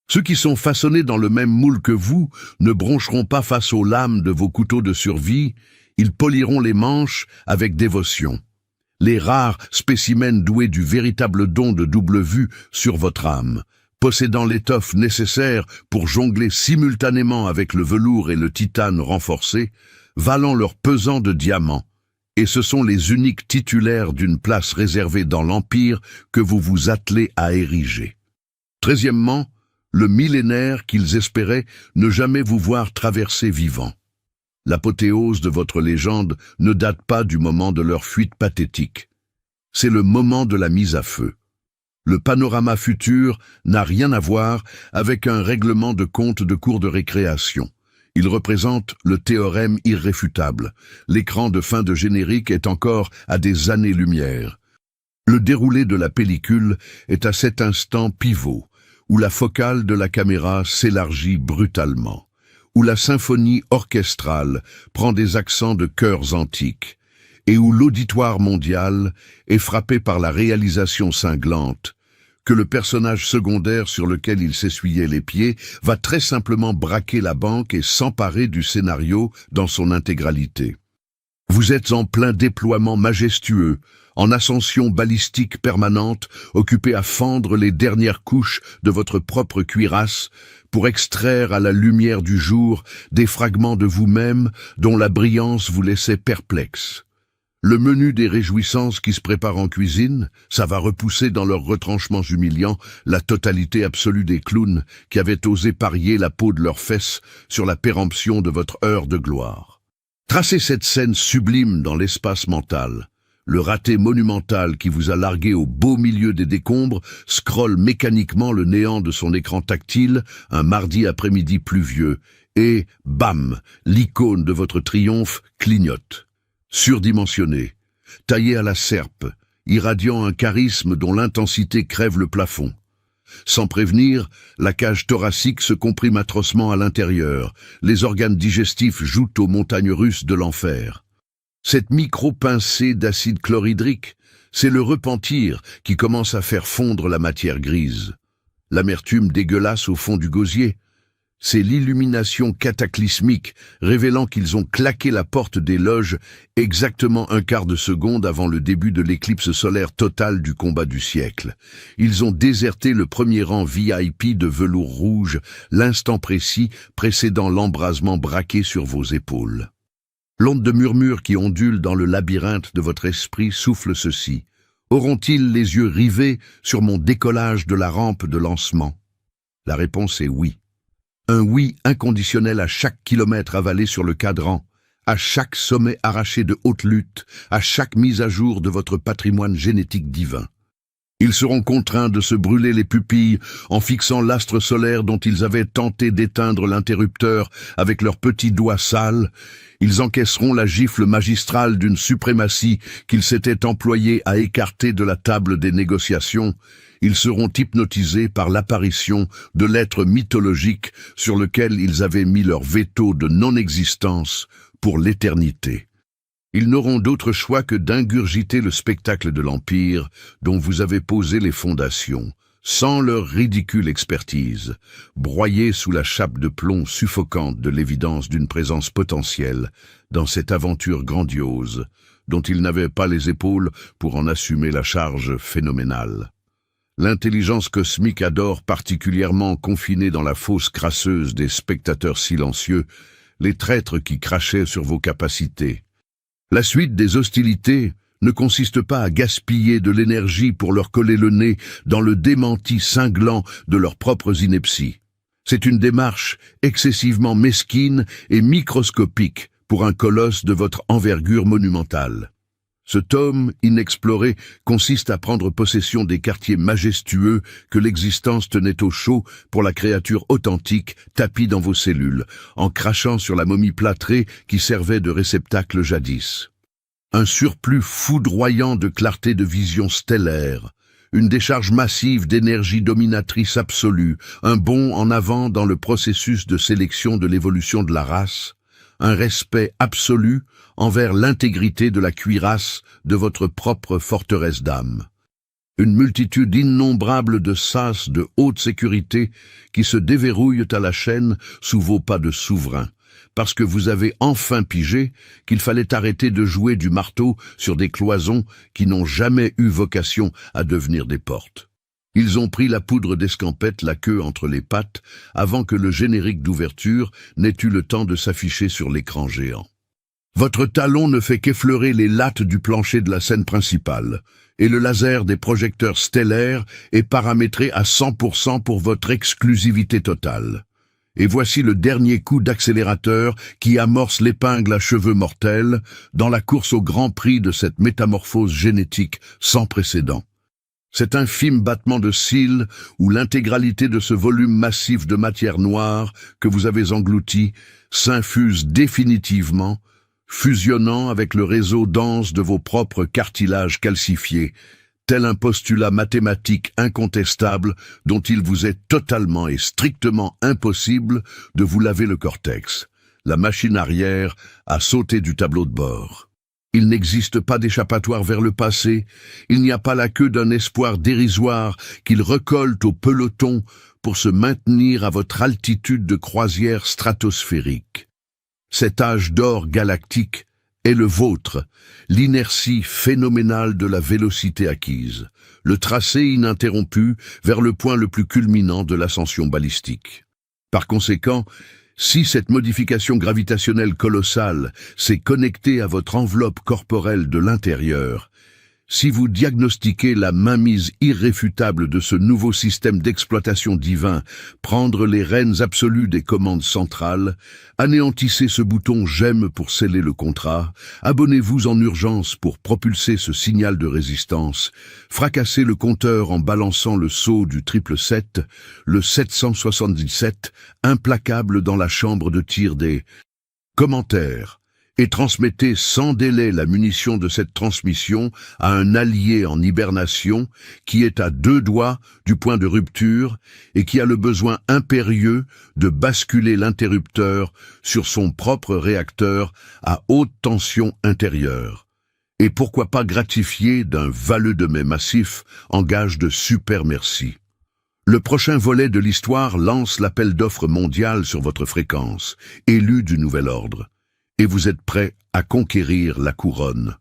Ceux qui sont façonnés dans le même moule que vous ne broncheront pas face aux lames de vos couteaux de survie, ils poliront les manches avec dévotion. Les rares spécimens doués du véritable don de double vue sur votre âme, possédant l'étoffe nécessaire pour jongler simultanément avec le velours et le titane renforcé, valant leur pesant de diamants, et ce sont les uniques titulaires d'une place réservée dans l'Empire que vous vous attelez à ériger. 13e, le millénaire qu'ils espéraient ne jamais vous voir traverser vivant. L'apothéose de votre légende ne date pas du moment de leur fuite pathétique. C'est le moment de la mise à feu. Le panorama futur n'a rien à voir avec un règlement de compte de cours de récréation. Il représente le théorème irréfutable. L'écran de fin de générique est encore à des années-lumière. Le déroulé de la pellicule est à cet instant pivot, où la focale de la caméra s'élargit brutalement, où la symphonie orchestrale prend des accents de chœurs antiques, et où l'auditoire mondial est frappé par la réalisation cinglante que le personnage secondaire sur lequel il s'essuyait les pieds va très simplement braquer la banque et s'emparer du scénario dans son intégralité. Vous êtes en plein déploiement majestueux, en ascension balistique permanente, occupé à fendre les dernières couches de votre propre cuirasse pour extraire à la lumière du jour des fragments de vous-même dont la brillance vous laissait perplexe. Le menu des réjouissances qui se préparent en cuisine, ça va repousser dans leurs retranchements humiliants la totalité absolue des clowns qui avaient osé parier la peau de leurs fesses sur la péremption de votre heure de gloire. Tracez cette scène sublime dans l'espace mental. Le raté monumental qui vous a largué au beau milieu des décombres scrolle mécaniquement le néant de son écran tactile un mardi après-midi pluvieux et, bam, l'icône de votre triomphe clignote. Surdimensionné, taillé à la serpe, irradiant un charisme dont l'intensité crève le plafond. Sans prévenir, la cage thoracique se comprime atrocement à l'intérieur, les organes digestifs jouent aux montagnes russes de l'enfer. Cette micro-pincée d'acide chlorhydrique, c'est le repentir qui commence à faire fondre la matière grise. L'amertume dégueulasse au fond du gosier, c'est l'illumination cataclysmique révélant qu'ils ont claqué la porte des loges exactement un quart de seconde avant le début de l'éclipse solaire totale du combat du siècle. Ils ont déserté le premier rang VIP de velours rouge, l'instant précis précédant l'embrasement braqué sur vos épaules. L'onde de murmures qui ondule dans le labyrinthe de votre esprit souffle ceci. Auront-ils les yeux rivés sur mon décollage de la rampe de lancement? La réponse est oui. Un oui inconditionnel à chaque kilomètre avalé sur le cadran, à chaque sommet arraché de haute lutte, à chaque mise à jour de votre patrimoine génétique divin. Ils seront contraints de se brûler les pupilles en fixant l'astre solaire dont ils avaient tenté d'éteindre l'interrupteur avec leurs petits doigts sales. Ils encaisseront la gifle magistrale d'une suprématie qu'ils s'étaient employés à écarter de la table des négociations. Ils seront hypnotisés par l'apparition de l'être mythologique sur lequel ils avaient mis leur veto de non-existence pour l'éternité. Ils n'auront d'autre choix que d'ingurgiter le spectacle de l'Empire dont vous avez posé les fondations, sans leur ridicule expertise, broyés sous la chape de plomb suffocante de l'évidence d'une présence potentielle dans cette aventure grandiose, dont ils n'avaient pas les épaules pour en assumer la charge phénoménale. L'intelligence cosmique adore particulièrement confiner dans la fosse crasseuse des spectateurs silencieux les traîtres qui crachaient sur vos capacités. La suite des hostilités ne consiste pas à gaspiller de l'énergie pour leur coller le nez dans le démenti cinglant de leurs propres inepties. C'est une démarche excessivement mesquine et microscopique pour un colosse de votre envergure monumentale. Ce tome inexploré consiste à prendre possession des quartiers majestueux que l'existence tenait au chaud pour la créature authentique tapie dans vos cellules, en crachant sur la momie plâtrée qui servait de réceptacle jadis. Un surplus foudroyant de clarté de vision stellaire, une décharge massive d'énergie dominatrice absolue, un bond en avant dans le processus de sélection de l'évolution de la race, un respect absolu envers l'intégrité de la cuirasse de votre propre forteresse d'âme. Une multitude innombrable de sas de haute sécurité qui se déverrouillent à la chaîne sous vos pas de souverain, parce que vous avez enfin pigé qu'il fallait arrêter de jouer du marteau sur des cloisons qui n'ont jamais eu vocation à devenir des portes. Ils ont pris la poudre d'escampette, la queue entre les pattes, avant que le générique d'ouverture n'ait eu le temps de s'afficher sur l'écran géant. Votre talon ne fait qu'effleurer les lattes du plancher de la scène principale, et le laser des projecteurs stellaires est paramétré à 100% pour votre exclusivité totale. Et voici le dernier coup d'accélérateur qui amorce l'épingle à cheveux mortels dans la course au grand prix de cette métamorphose génétique sans précédent. Cet infime battement de cils où l'intégralité de ce volume massif de matière noire que vous avez englouti s'infuse définitivement, fusionnant avec le réseau dense de vos propres cartilages calcifiés, tel un postulat mathématique incontestable dont il vous est totalement et strictement impossible de vous laver le cortex. La machine arrière a sauté du tableau de bord. Il n'existe pas d'échappatoire vers le passé, il n'y a pas la queue d'un espoir dérisoire qu'il recolle au peloton pour se maintenir à votre altitude de croisière stratosphérique. Cet âge d'or galactique est le vôtre, l'inertie phénoménale de la vélocité acquise, le tracé ininterrompu vers le point le plus culminant de l'ascension balistique. Par conséquent, si cette modification gravitationnelle colossale s'est connectée à votre enveloppe corporelle de l'intérieur, si vous diagnostiquez la mainmise irréfutable de ce nouveau système d'exploitation divin, prendre les rênes absolues des commandes centrales, anéantissez ce bouton « J'aime » pour sceller le contrat, abonnez-vous en urgence pour propulser ce signal de résistance, fracassez le compteur en balançant le sceau du 777, le 777, implacable dans la chambre de tir des commentaires, et transmettez sans délai la munition de cette transmission à un allié en hibernation qui est à 2 doigts du point de rupture et qui a le besoin impérieux de basculer l'interrupteur sur son propre réacteur à haute tension intérieure. Et pourquoi pas gratifié d'un valleux de mai massif en gage de super merci. Le prochain volet de l'histoire lance l'appel d'offres mondial sur votre fréquence, élu du nouvel ordre. Et vous êtes prêt à conquérir la couronne.